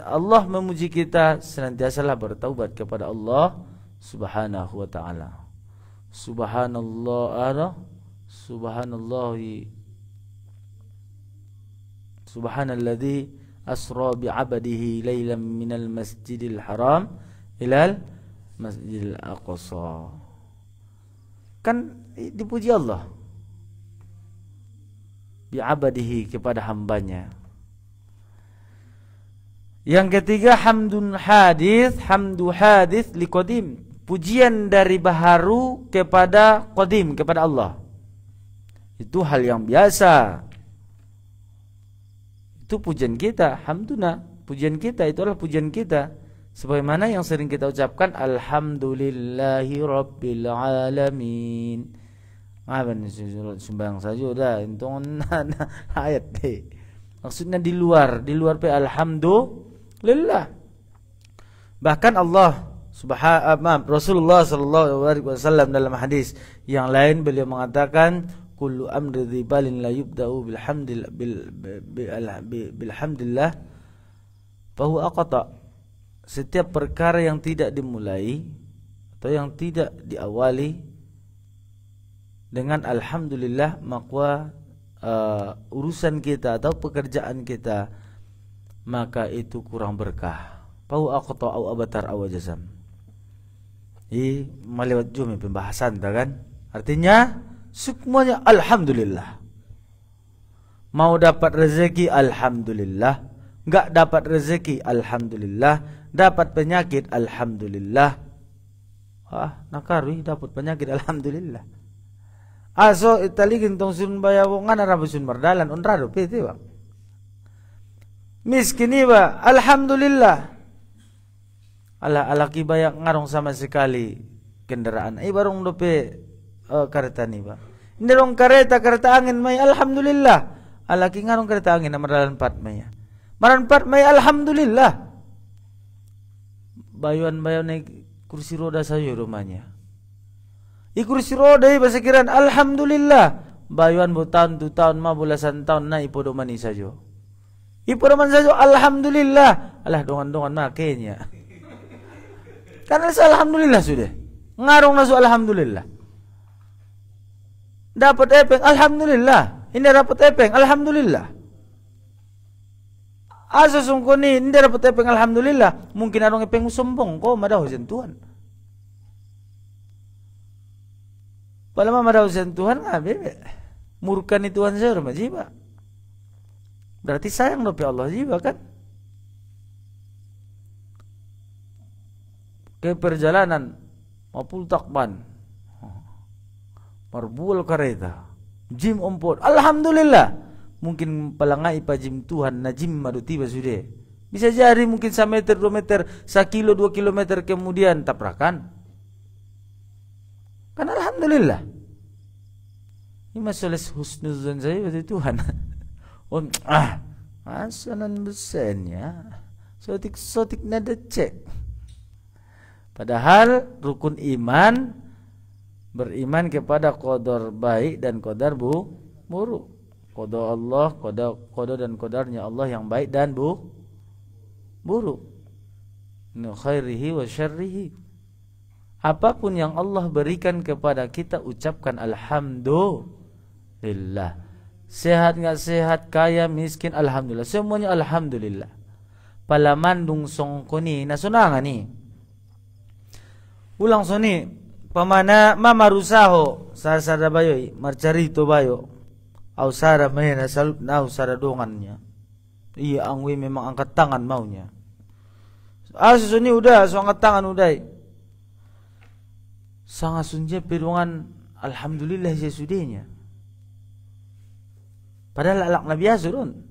Allah memuji kita, senantiasalah bertaubat kepada Allah Subhanahu wa ta'ala. Subhanallah, subhanallahi, subhanalladzi asra bi'abadihi laylan minal masjidil haram ilal Masjidil Aqsa. Kan dipuji Allah bi'abadihi, kepada hambanya. Yang ketiga, hamdu hadis li qadim, pujian dari baharu kepada qadim, kepada Allah. Itu hal yang biasa. Itu pujian kita, hamduna, pujian kita, itu adalah pujian kita. Sebagaimana yang sering kita ucapkan, alhamdulillahi rabbil alamin. Sumbang saja udah, intung ayat deh. Maksudnya di luar pe alhamdulillah. Bahkan Rasulullah sallallahu alaihi wasallam dalam hadis yang lain beliau mengatakan, kullu amri dhibalin la yubda'u bilhamdillah fahuwa aqta. Setiap perkara yang tidak dimulai atau yang tidak diawali dengan alhamdulillah, maka urusan kita atau pekerjaan kita maka itu kurang berkah. Pau aqta au abatar aw jazam. Melewat jumi pembahasan kan? Artinya semuanya alhamdulillah. Mau dapat rezeki alhamdulillah, enggak dapat rezeki alhamdulillah, dapat penyakit alhamdulillah. Nakarwi dapat penyakit alhamdulillah. Aso itali gintong sun bayawo ngana rabusun mardalan onrado pete ba. Miskin iba alhamdulillah. Ala kibayak ngarong sama sekali kendaraan. Barong dope kereta ni ba. Nderong kereta angin may alhamdulillah. Ala ki ngarong kereta angin na mardalan pat may. Maran pat may alhamdulillah. Bayuan naik kursi roda saja rumahnya. Kursi roda basakiran alhamdulillah. Bayuan tahun 2 tahun ma bulasan tahun na ipodomani saja. Ipodoman saja alhamdulillah. Alah dongan makanya. Karena alhamdulillah sudah. Ngarong nasu alhamdulillah. Dapat epeng alhamdulillah. Ini dapat epeng alhamdulillah. Asa sungkoni ini dapat epeng alhamdulillah. Mungkin arong epeng sombong ko madaw sentuhan. Palama madaw sentuhan bebe. Murkan Tuhan saya rumah jiba. Berarti sayang dope Allah jiba kan? Ke perjalanan mapul takban. Marbul kereta. Jim ompot. Alhamdulillah. Mungkin palangai pa jim Tuhan na jim madu tiba sudah. Bisa jadi mungkin 1 meter 2 meter, 1 kilo 2 kilometer kemudian tabrakan. Kan alhamdulillah. Ini masalah husnuzan saya pada Tuhan. Asalan besarnya. Sotik nada cek. Padahal rukun iman beriman kepada qadar baik dan qadar buruk. Qada Allah, qada dan qadarnya Allah yang baik dan buruk. Khairihi wa syarrihi. Apapun yang Allah berikan kepada kita, ucapkan alhamdulillah. Sehat enggak sehat, kaya miskin, alhamdulillah. Semuanya alhamdulillah. Palamandung songkoni nasunanga ni. Ulang soni pamana mamarusaho sara bayoy marcarito bayo. Au sara mayna salut na sara dongannya. Iya angwi memang angkat tangan maunya. Suni udah so angkat tangan udah. Sangat sunja perungan alhamdulillah sesudahnya. Padahal alak Nabi Asurun.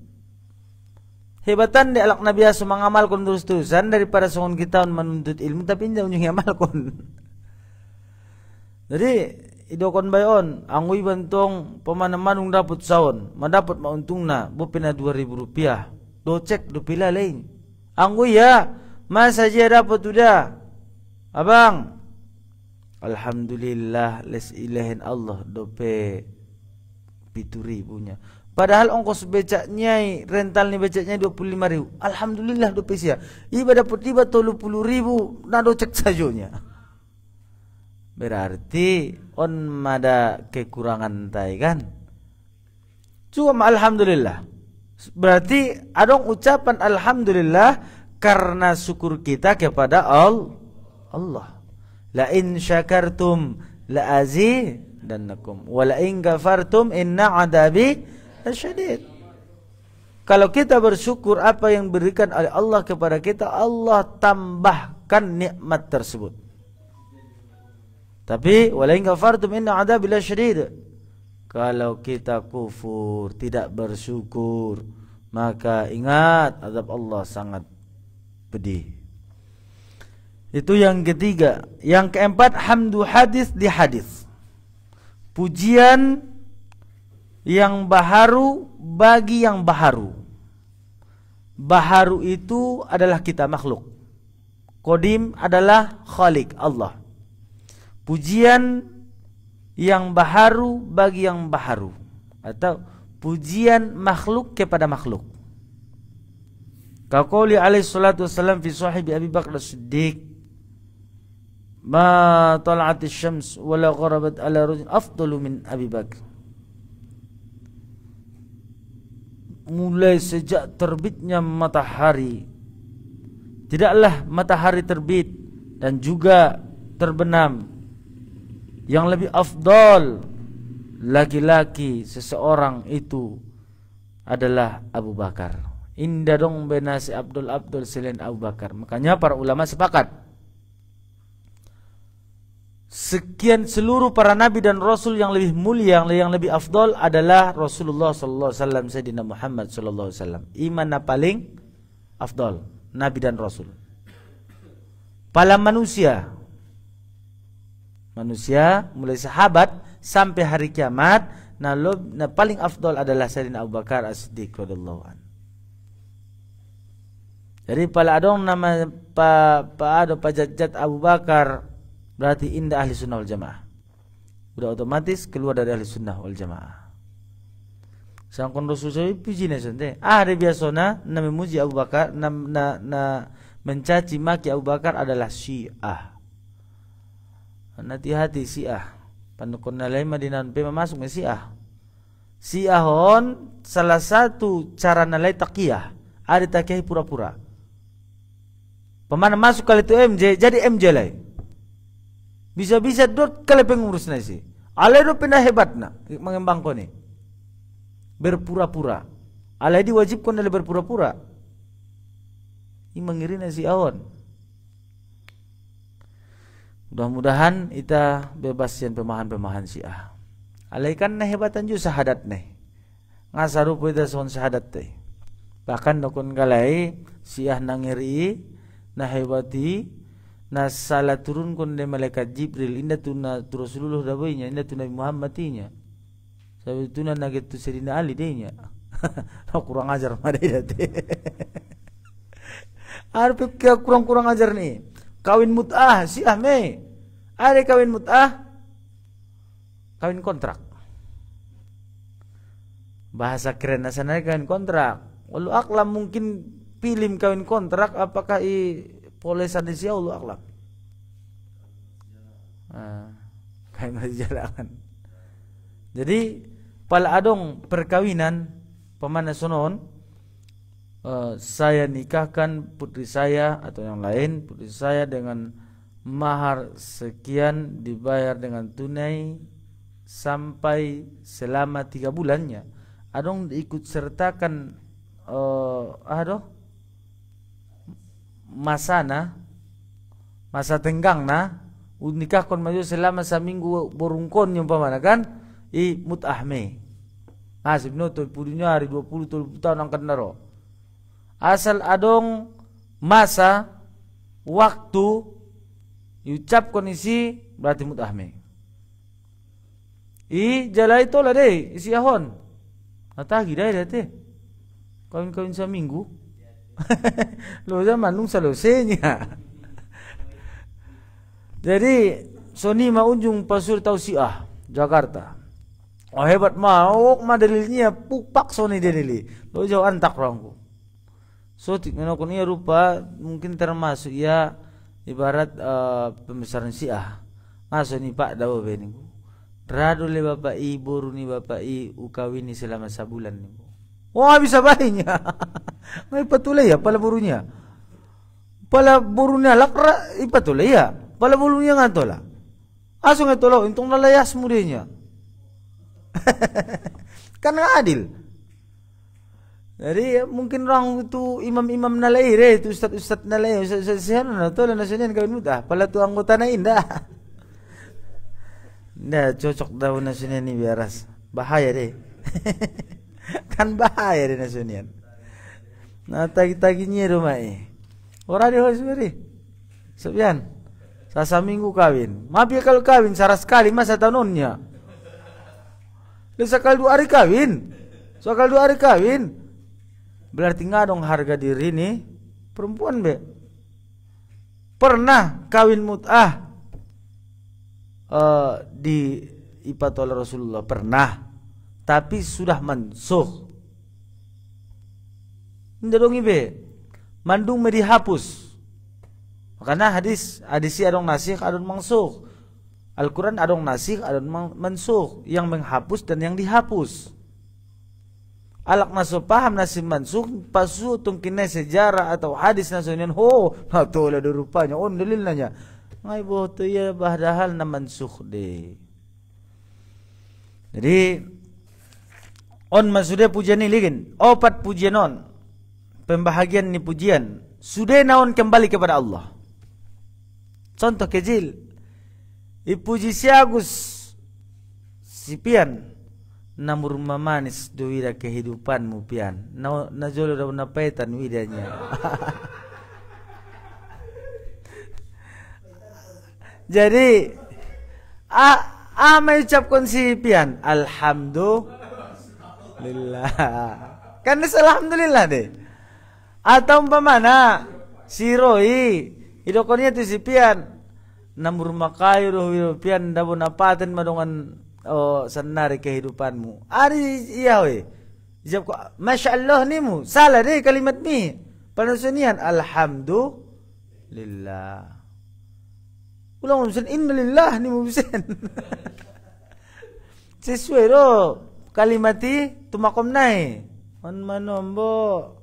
Hebatan di alak Nabi Asur mengamalkan terus-terusan daripada songon kita menuntut ilmu tapi tidak mengamalkan. Jadi idokon bayon angui bantong pemana-manung dapat saon, mendapat mauntungna bopena 2.000 rupiah. Docek do pila lain. Angui ya, masa dia dapat udah. Abang alhamdulillah les ilahin Allah dope 7.000 nya. Padahal ongkos becaknya rental ni becaknya 25.000. Alhamdulillah dope sia. Iba dapat tiba 30.000 na docek sajonya. Berarti on mada kekurangan tai kan? Cuma alhamdulillah. Berarti adong ucapan alhamdulillah karena syukur kita kepada Allah. La in syakartum la azidannakum wa la in kafartum inna adabi lasyadid. Kalau kita bersyukur apa yang diberikan oleh Allah kepada kita, Allah tambahkan nikmat tersebut. Tapi wala in kafartum inna adabi lasyadid. Kalau kita kufur, tidak bersyukur, maka ingat azab Allah sangat pedih. Itu yang ketiga. Yang keempat, hamdu hadis di hadis. Pujian yang baharu bagi yang baharu. Baharu itu adalah kita makhluk. Qadim adalah Khalik Allah. Pujian yang baharu bagi yang baharu, atau pujian makhluk kepada makhluk. Kaqouli alaihi salatu wassalam fi sahibi Abi Bakr as-Siddiq, ma tala'atis syams wala gharabat ala rajul afdalu min Abi Bakr. Mulai sejak terbitnya matahari, tidaklah matahari terbit dan juga terbenam, yang lebih afdal laki-laki seseorang itu adalah Abu Bakar. Indah dong benasi Abdul selain Abu Bakar. Makanya para ulama sepakat, sekian seluruh para nabi dan rasul yang lebih mulia, yang lebih afdal adalah Rasulullah sallallahu alaihi wasallam, Sayyidina Muhammad sallallahu alaihi wasallam. Iman paling afdal nabi dan rasul. Para manusia mulai sahabat sampai hari kiamat, nah paling afdal adalah Sayyidina Abu Bakar As-Siddiq radhiyallahu anhu. Jadi pala adong nama pa jajat Abu Bakar, berarti indah ahli sunnah wal jamaah. Udah otomatis keluar dari ahli sunnah wal jamaah. Sangkon Rasul saya puji nasante. Ada biasanya na memuji Abu Bakar, na mencaci maki Abu Bakar adalah Syiah. Hati-hati Syiah. Panukun nalai Madinan pe masuk ke Syiah. Syiahon salah satu cara nalai taqiyah, ada taqiyah pura-pura. Pemana masuk kali itu MJ, jadi MJ lai. Bisa-bisa dot kali pengurus nasi. Alai do pindah hebat na mengembang ko ni. Berpura-pura. Alai diwajibkan dari berpura-pura. Ini mengirin nasi awon. Mudah-mudahan kita bebas yang pemahan-pemahan Syiah. Alai kan na hebatan ju sahadat nih. Ngasaru po ita son sahadat teh. Bahkan nukun kalai Syiah nangiri na hebati na salah turun kon de malaikat Jibril inda tu na tu Rasulullah dawainya, inda tu Nabi Muhammad tinya. Sabi tu na naget tu Sayyidina Ali dehnya. Kurang ajar madai teh. Arep kurang ajar nih. Kawin mut'ah Syiah me. Ada kawin mut'ah, kawin kontrak. Bahasa keren sana kawin kontrak. Walau aklam mungkin pilih kawin kontrak, apakah polesan di Syiah walau aklam. Kayak masih jalan. Jadi pala adong perkawinan pemana sonon, saya nikahkan putri saya atau yang lain putri saya dengan mahar sekian dibayar dengan tunai sampai selama 3 bulannya. Adong ikut sertakan masa tenggang na nikahkan maju selama seminggu borungkon yung pamana kan mut'ah me. Nasib no to pudunya hari 20 tahun angkat naro. Asal adong masa waktu ucap kondisi berarti mut'ah me. Jalai to lah deh isi ahon. Atagi deh teh. Kawin-kawin seminggu. Lo zaman nung salosenya. Jadi Sony maunjung pasur tau Syiah Jakarta. Oh hebat mau dalilnya pupak Sony dalili. Lo jauh antak rangku. So tikno ia rupa mungkin termasuk ya ibarat pembesaran Syiah. Masuk ni Pak dawa beni. Rado le bapak i boru ni bapak i ukawini selama sebulan ni. Wah bisa bayinya. Ngai patulay ya pala borunya. Pala borunya lakra ipatulay ya. pala bulunya ngatola. Aso ngatolo intong nalayas mudenya. Kan adil. Jadi mungkin orang itu imam-imam nalai itu ustad-ustad nalai ustad siapa na to na sunian kawin muda pala tu anggota na indah. Nda cocok daw na sunian ni biaras. Bahaya deh. Kan bahaya deh na sunian. Nah tagi-taginya rumah Ora di hosuri. Sobian. Sasa minggu kawin. Maaf ya kalau kawin saras sekali masa tahunnya. Lu sekali 2 hari kawin. Sekali 2 hari kawin. Berarti nggak dong harga diri nih perempuan be. Pernah kawin mut'ah di ipat oleh Rasulullah pernah, tapi sudah mansuh. Nggak dong ibe, mandung me dihapus. Karena hadis adong nasikh adong mansuh. Al-Quran adong nasikh adong mansuh, yang menghapus dan yang dihapus. Alak naso paham nasi mansuh pasu tungkine sejarah atau hadis nasunian natulah rupanya dalil nanya ngai boto ya bahdahal na mansuh de. Jadi masude pujian ni ligin opat pujian pembahagian ni pujian sudah naon kembali kepada Allah. Contoh kecil ipuji si Agus sipian namur mamanis duwira kehidupanmu pian na jolo daw napaitan widanya. Jadi may ucapkan si pian alhamdulillah kan alhamdulillah deh. Atau umpamana si Roy idokonnya tu si pian namur makayo do pian daw napaten madongan senari kehidupanmu. Ari iya we. Jawab ko, Masya Allah nimu. Salah deh kalimat mi. Panasunian alhamdulillah. Ulang urusan innalillah nimu bisen. Sesuai do kalimati tumakom nai. Manombo.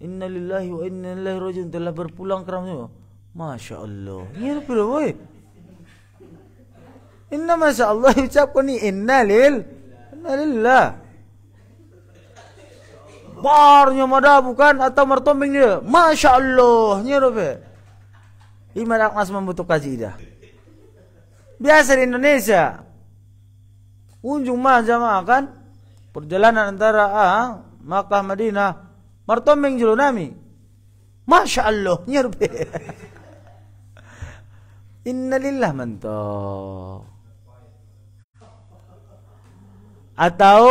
Innalillahi wa inna ilaihi rajiun telah berpulang keramnya. Masya Allah. Ini apa boy? Inna masya Allah ucapkan ni innalillah. Barnya mada bukan atau mertombing dia. Masya Allah. Nyerobe. Iman aknas membutuh kajidah. Biasa di Indonesia. Unjung jamaah kan. Perjalanan antara Makkah Madinah. Mertombing julu nami. Masya Allah. Nyerobe. Innalillah mantoh. Atau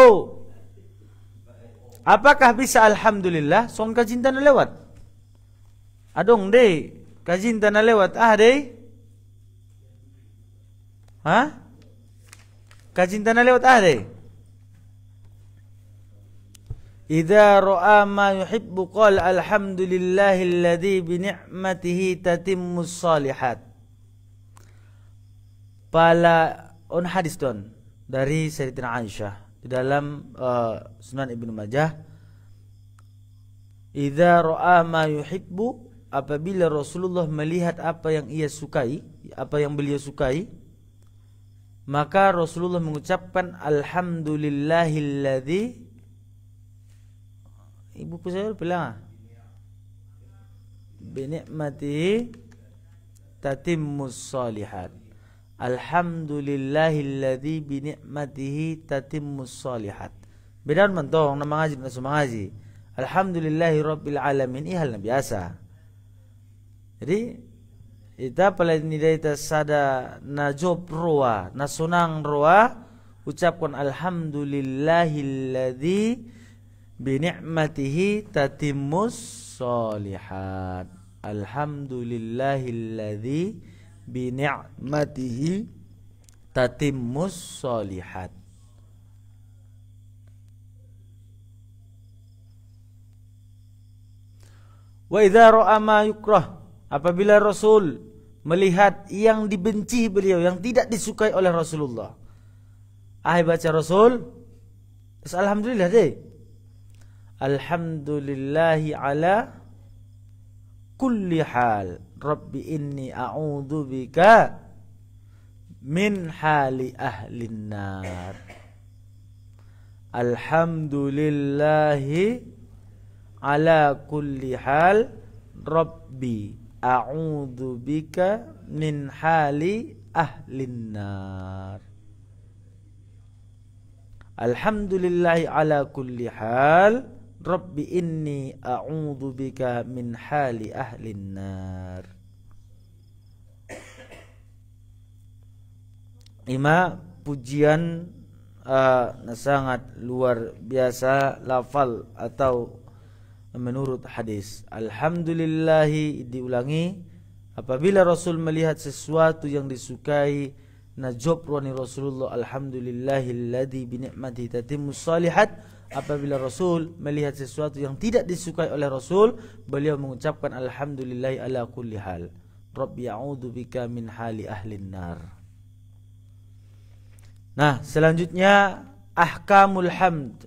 apakah bisa alhamdulillah son kajinta na lewat? Adong deh kajinta na lewat deh. Kajinta na lewat deh. Idza ra'a ma yuhibbu qala alhamdulillahilladzi bi ni'matihi tatimmus shalihat. Pala hadis don dari Sayyidatina Aisyah di dalam Sunan Ibnu Majah. Idza ra'a ma yuhibbu, apabila Rasulullah melihat apa yang ia sukai, apa yang beliau sukai, maka Rasulullah mengucapkan alhamdulillahilladzi, ibuku saya bilang bi ni'matihi tatimmus shalihat. Alhamdulillahilladzi bi ni'matihi tatimmus shalihat. Beda mentong na mengaji na sumangaji. Alhamdulillahi rabbil alamin ihal na biasa. Jadi ita pala ni data sada na job roa, na sunang roa ucapkan alhamdulillahilladzi bi ni'matihi tatimmus shalihat. Alhamdulillahilladzi bi ni'matihi tatimmus shalihat. Wa idza ra'a ma yukrah, apabila Rasul melihat yang dibenci beliau, yang tidak disukai oleh Rasulullah. Baca Rasul, alhamdulillah deh. Alhamdulillahi ala kulli hal. Rabbi inni a'udzu bika min hali ahlin nar. Alhamdulillahi ala kulli hal. Rabbi a'udzu bika min hali ahlin nar. Alhamdulillahi ala kulli hal. Rabbi inni a'udzu bika min hali ahlin nar. Ima pujian sangat luar biasa lafal atau menurut hadis. Alhamdulillahi diulangi apabila Rasul melihat sesuatu yang disukai. Najab ruani Rasulullah alhamdulillahilladzi bi ni'matihi tatimmus shalihat. Apabila Rasul melihat sesuatu yang tidak disukai oleh Rasul, beliau mengucapkan alhamdulillahi ala kulli hal. Rabbi a'udzu bika min hali ahlin nar. Nah, selanjutnya ahkamul hamd.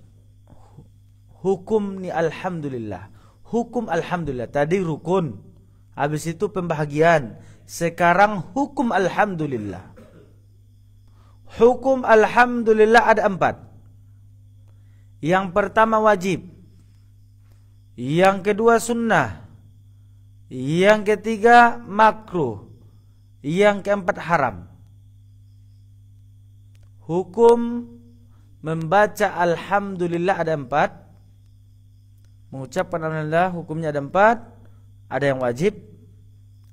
Hukum ni alhamdulillah. Hukum alhamdulillah. Tadi rukun. Habis itu pembahagian. Sekarang hukum alhamdulillah. Hukum alhamdulillah ada 4. Yang pertama wajib. Yang kedua sunnah. Yang ketiga makruh. Yang keempat haram. Hukum membaca alhamdulillah ada 4. Mengucapkan alhamdulillah hukumnya ada 4. Ada yang wajib,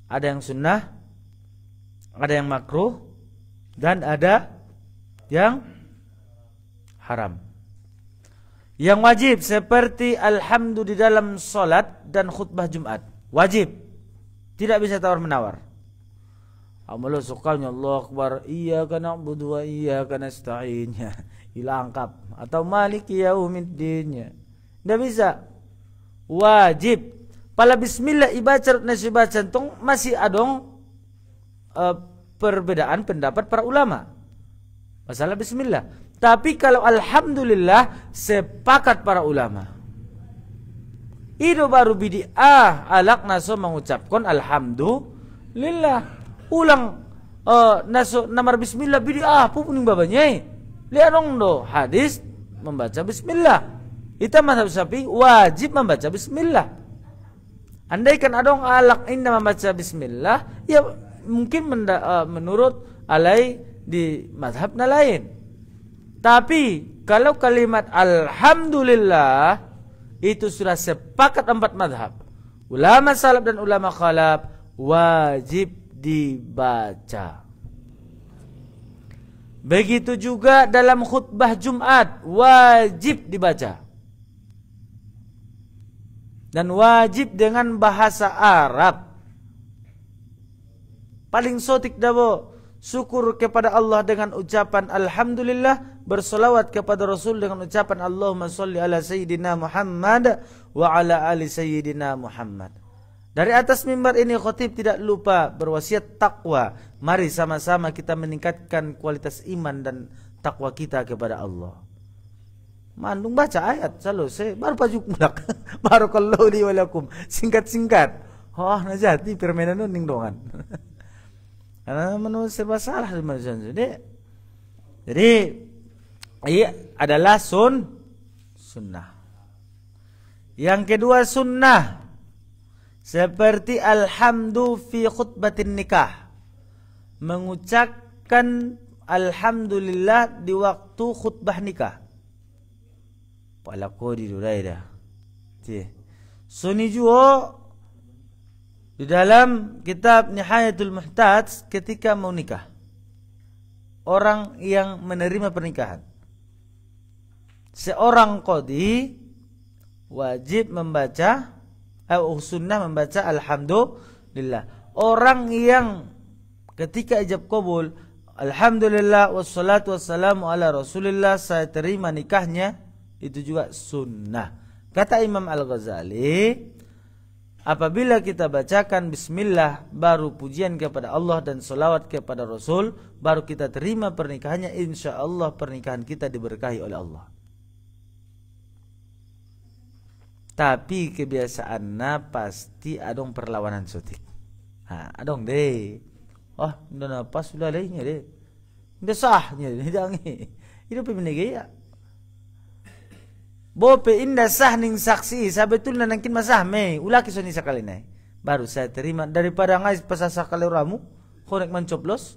ada yang sunnah, ada yang makruh, dan ada yang haram. Yang wajib seperti alhamdulillah di dalam salat dan khutbah Jumat. Wajib. Tidak bisa tawar-menawar. Amalah sukalnya Allah Akbar, iyyaka na'budu wa iyyaka nasta'in. Hilangkap. Atau maliki yaumiddin. Tidak bisa. Wajib. Pala bismillah ibaca nasibaca tong masih adong perbedaan pendapat para ulama. Masalah bismillah. Tapi kalau alhamdulillah sepakat para ulama. Itu baru bid'ah alak naso mengucapkan alhamdulillah. Ulang naso namar bismillah bid'ah puning babanya. Lihat dong do hadis membaca bismillah. Kita mazhab Syafi'i wajib membaca bismillah. Andaikan adong alak indah membaca bismillah, ya mungkin menurut alai di mazhab lain. Tapi kalau kalimat alhamdulillah itu sudah sepakat 4 mazhab. Ulama salaf dan ulama khalaf wajib dibaca. Begitu juga dalam khutbah Jumat wajib dibaca. Dan wajib dengan bahasa Arab. Paling sotik dabo syukur kepada Allah dengan ucapan alhamdulillah, bersolawat kepada Rasul dengan ucapan Allahumma sholli ala sayyidina Muhammad wa ala ali sayyidina Muhammad. Dari atas mimbar ini khatib tidak lupa berwasiat takwa. Mari sama-sama kita meningkatkan kualitas iman dan takwa kita kepada Allah. Mandung baca ayat selesai baru pajuk mulak. Barakallahu li wa lakum. Singkat-singkat. Oh, najati permainan ning dongan. Karena menurut serba salah jadi iya adalah sunnah. Yang kedua sunnah seperti alhamdu fi khutbatin nikah. Mengucapkan alhamdulillah di waktu khutbah nikah. Pala kodi durai dah. Sunni juga di dalam kitab Nihayatul Muhtaj ketika mau nikah. Orang yang menerima pernikahan. Seorang qadi wajib membaca sunnah membaca alhamdulillah. Orang yang ketika ijab qabul alhamdulillah wassalatu wassalamu ala rasulillah, saya terima nikahnya, itu juga sunnah. Kata Imam Al-Ghazali, apabila kita bacakan bismillah baru pujian kepada Allah dan salawat kepada Rasul, baru kita terima pernikahannya, insyaallah pernikahan kita diberkahi oleh Allah. Tapi kebiasaannya pasti adong perlawanan sotik. Adong deh. Oh, udah apa sudah lainnya deh. Udah sahnya jangan. Itu pemenege ya. Bope indah sah ning saksi sabetulna nangkin masah me ulaki soni sakali nai. Baru saya terima daripada ngais pasasa kali ramu korek mencoblos.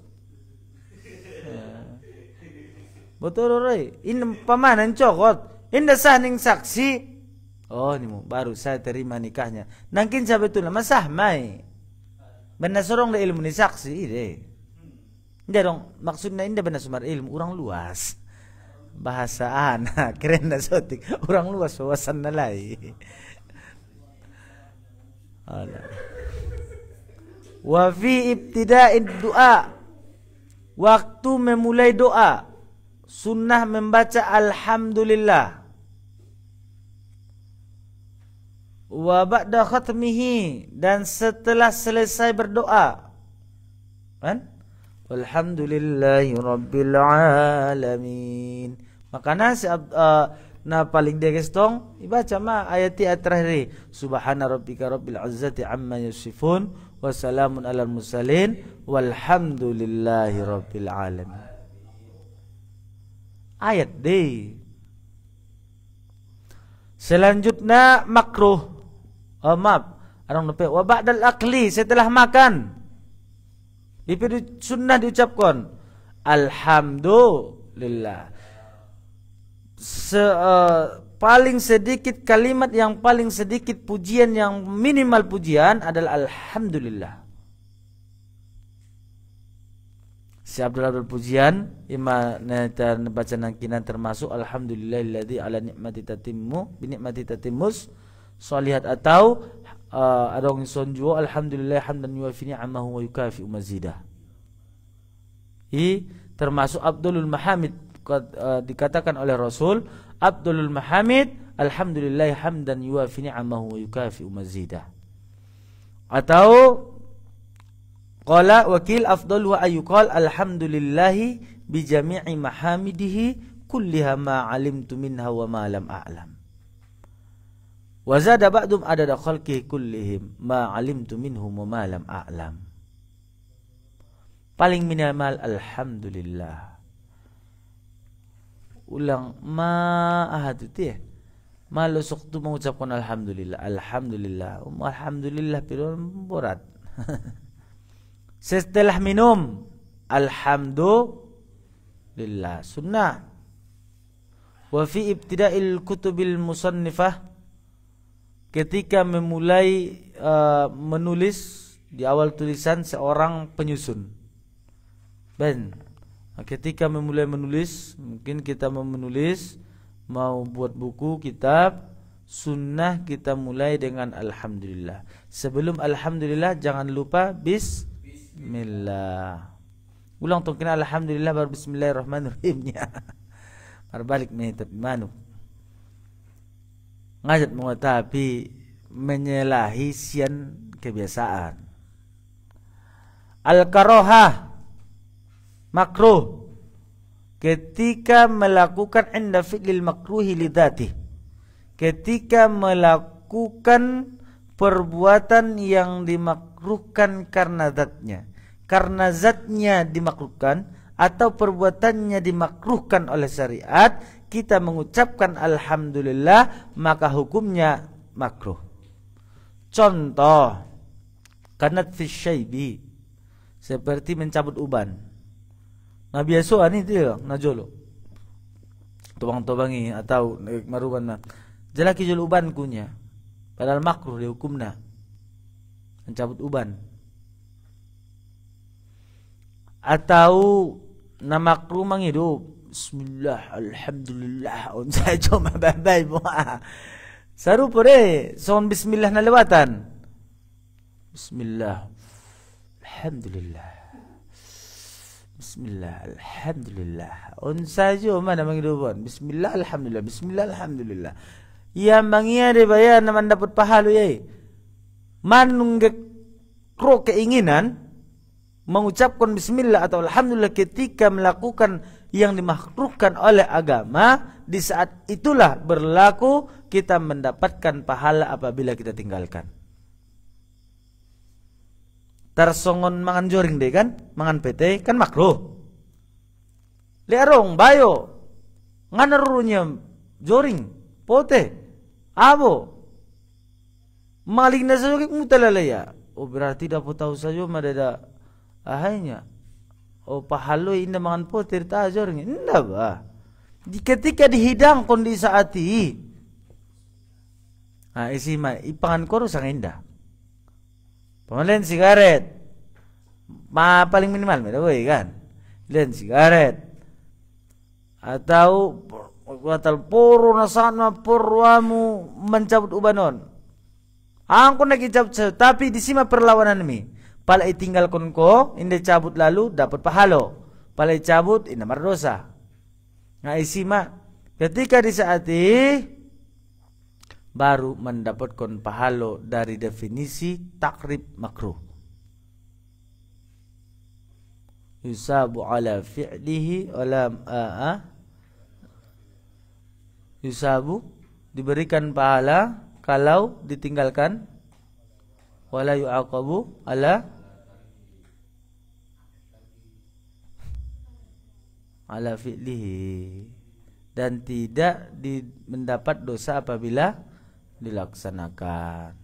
Betul oi. In pamanan cokot. Indah sah ning saksi. Oh ini baru saya terima nikahnya. Nangkin sabetulna masah mai. Benar sorong da ilmu ni saksi deh. Indah dong maksudnya indah benar sumber ilmu orang luas. Bahasa anak keren dah sotik orang luas wawasan nalai. Wa fi ibtida'id doa, waktu memulai doa sunnah membaca alhamdulillah. Wa ba'da khatmihi, dan setelah selesai berdoa kan alhamdulillahi rabbil alamin. Makanya na paling deges tong ibaca ma ayati atrahri subhana rabbika rabbil izzati amma yasifun wa salamun alal mursalin walhamdulillahi rabbil alamin. Ayat deh. Selanjutnya makruh. Maaf, arang nepe wa ba'dal akli, setelah makan. Itu sunnah diucapkan alhamdulillah. Paling sedikit kalimat yang paling sedikit pujian yang minimal pujian adalah alhamdulillah. Si Abdul pujian ima neta baca nangkinan termasuk alhamdulillahilladzi ala nikmati tatimmu bi nikmati tatimmus sholihat atau adong sonjo alhamdulillah hamdan yuwafi ni'amahu wa yukafi mazidah. Termasuk Abdulul Mahamid dikatakan oleh Rasul Abdulul Mahamid alhamdulillah hamdan yuwafi ni'amahu wa yukafi mazidah. Atau qala wakil afdal wa ayuqal alhamdulillahi bi jami'i mahamidihi kulliha ma alimtu minha wa ma lam a'lam. Wa zada ba'dum adada khalqihi kullihim ma alimtu minhum wa ma lam a'lam. Paling minimal alhamdulillah. Ulang ma ahad itu ya. Malusuk tu mengucapkan alhamdulillah. Alhamdulillah. Alhamdulillah pero berat. Setelah minum alhamdulillah sunnah. Wa fi ibtida'il kutubil musannifah, ketika memulai menulis di awal tulisan seorang penyusun. Ketika memulai menulis, mungkin kita mau menulis, mau buat buku, kitab, sunnah kita mulai dengan alhamdulillah. Sebelum alhamdulillah jangan lupa bismillah. Ulang tong kena alhamdulillah baru bismillahirrahmanirrahimnya. Berbalik nih tapi manu. Ngajak mau tapi menyalahi sian kebiasaan. Al-karohah makruh, ketika melakukan inda fi'lil makruhi lidati, ketika melakukan perbuatan yang dimakruhkan karena zatnya dimakruhkan atau perbuatannya dimakruhkan oleh syariat, kita mengucapkan alhamdulillah maka hukumnya makruh. Contoh kanat fi syaibi, seperti mencabut uban. Nah biasa ini dia najolo tobang-tobangi atau maruban na jalaki jol uban kunya padahal makruh dihukumna mencabut uban. Atau namakruh manghidup bismillah alhamdulillah saya cuma babay mo saru pore son bismillah na lewatan bismillah alhamdulillah bismillah alhamdulillah unsajo mana manghidupan bismillah alhamdulillah bismillah alhamdulillah yang mangia de bayan naman dapat pahala ye manung kro keinginan mengucapkan bismillah atau alhamdulillah ketika melakukan yang dimakruhkan oleh agama, di saat itulah berlaku kita mendapatkan pahala apabila kita tinggalkan. Tersongon mangan joring deh kan, mangan PT kan makruh. Liarong bayo nganarunya joring pote abo maling na sayo mutalalaya. Oh berarti dapat tahu saja madada ahanya. Oh pahaloy ina mangan pote ta joring. Indah ba? Ketika dihidang kondisi hati. Ah isi ma ipangan ko sang indah. Pamalen sigaret. Paling minimal mereka kan. Len sigaret. Atau watal poro na sana porwamu mencabut ubanon. Angko nakicabut tapi di sima perlawanan mi. Pala itinggalkan ko, inde cabut lalu dapat pahalo. Pala cabut ina mardosa. Nga isima ketika di saat baru mendapatkan pahalo dari definisi takrib makruh. Yusabu ala fi'lihi wala yusabu diberikan pahala kalau ditinggalkan, wala yu'aqabu ala fi'lihi, dan tidak mendapat dosa apabila dilaksanakan.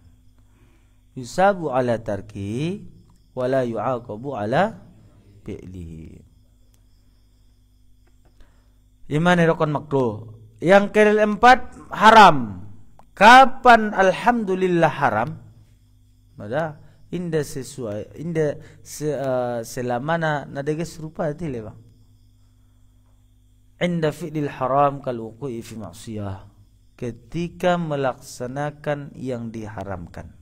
Yusabu ala tarki wala yu'aqabu ala fi'lihi. Iman rukun makruh. Yang keempat haram. Kapan alhamdulillah haram? Mada inda sesuai inda selamana nadege serupa tile bang. Inda fi'lil haram kal wuqu'i fi ma'siyah. Ketika melaksanakan yang diharamkan.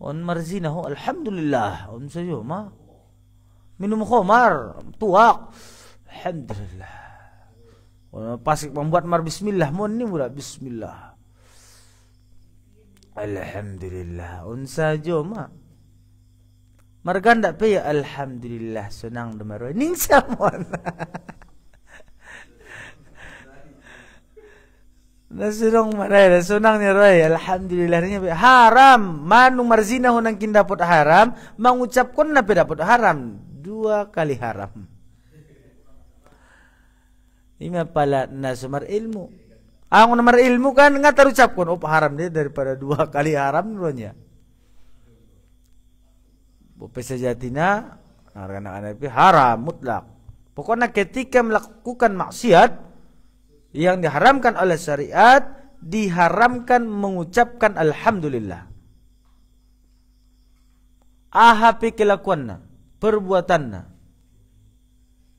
On marzinahu alhamdulillah. On sayo ma minum khamar tuak alhamdulillah. On pasik membuat mar bismillah mon ni mula bismillah alhamdulillah. On sajo ma marganda pe alhamdulillah senang demaro ning samon. Nasurong maray, sunang ni Roy, alhamdulillah niya haram, manung marzina ho nang kindapot haram, mangucap kon na dapat haram, 2 kali haram. Ima pala nasumar ilmu. Ang namar ilmu kan nga tarucap kon op haram dia daripada 2 kali haram nunya. Bope sejatina anak-anak haram mutlak. Pokoknya ketika melakukan maksiat yang diharamkan oleh syariat, diharamkan mengucapkan alhamdulillah. Ahapi kelakuanna, perbuatanna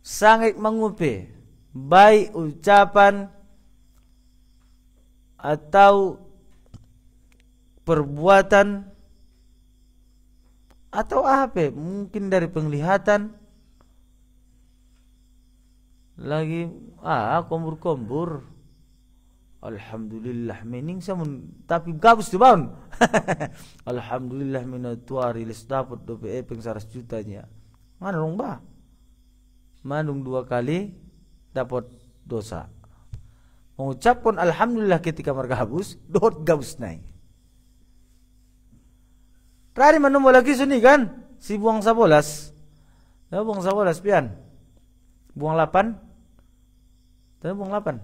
sangat mengupe, baik ucapan atau perbuatan atau apa, mungkin dari penglihatan lagi kombur alhamdulillah mening samun tapi gabus tu baun. Alhamdulillah minatuari les dapat dope epeng 100 jutanya. Manung ba? Manung 2 kali dapat dosa. Mengucapkan alhamdulillah ketika margabus, dot gabus nai. Rari manung lagi suni kan? Si buang sabolas. Ya buang sabolas pian. Buang 8. Tapi buang 8.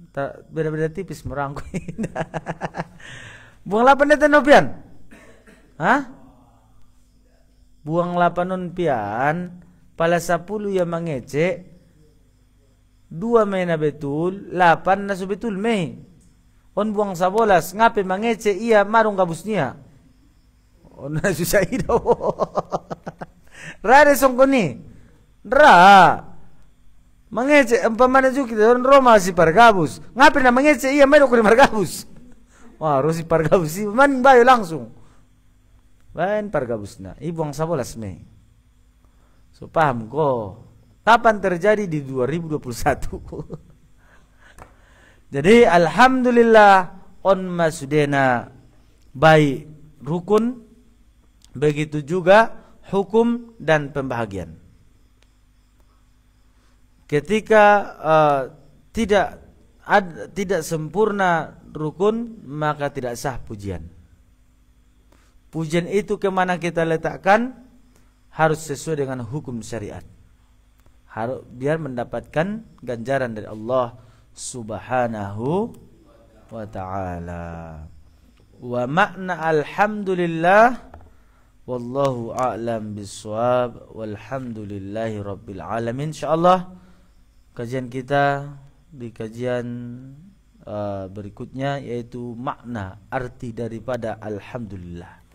Tak beda-beda tipis merangkul. Buang 8 itu nopian. Hah? Buang 8 non pian, pala 10 yang mengecek 2 may na betul, 8 na betul may. On buang 11, ngape mengecek iya marung gabus niya. On na susah hidaw. Rade songko ni. Ra. Mengecek umpamana juga kita Roma si pargabus. Ngapain na mengecek iya main ukuri pargabus. Wah, si pargabus si man bayo langsung. Bayan pargabus na. Ibuang 11 Mei. So paham ko. Kapan terjadi di 2021? Jadi alhamdulillah on masudena baik rukun, begitu juga hukum dan pembahagian. Ketika tidak sempurna rukun, maka tidak sah pujian. Pujian itu kemana kita letakkan harus sesuai dengan hukum syariat. Harus biar mendapatkan ganjaran dari Allah Subhanahu wa ta'ala. Wa makna alhamdulillah wallahu a'lam bissawab walhamdulillahi rabbil alamin. Insyaallah kajian kita di kajian berikutnya yaitu makna arti daripada alhamdulillah.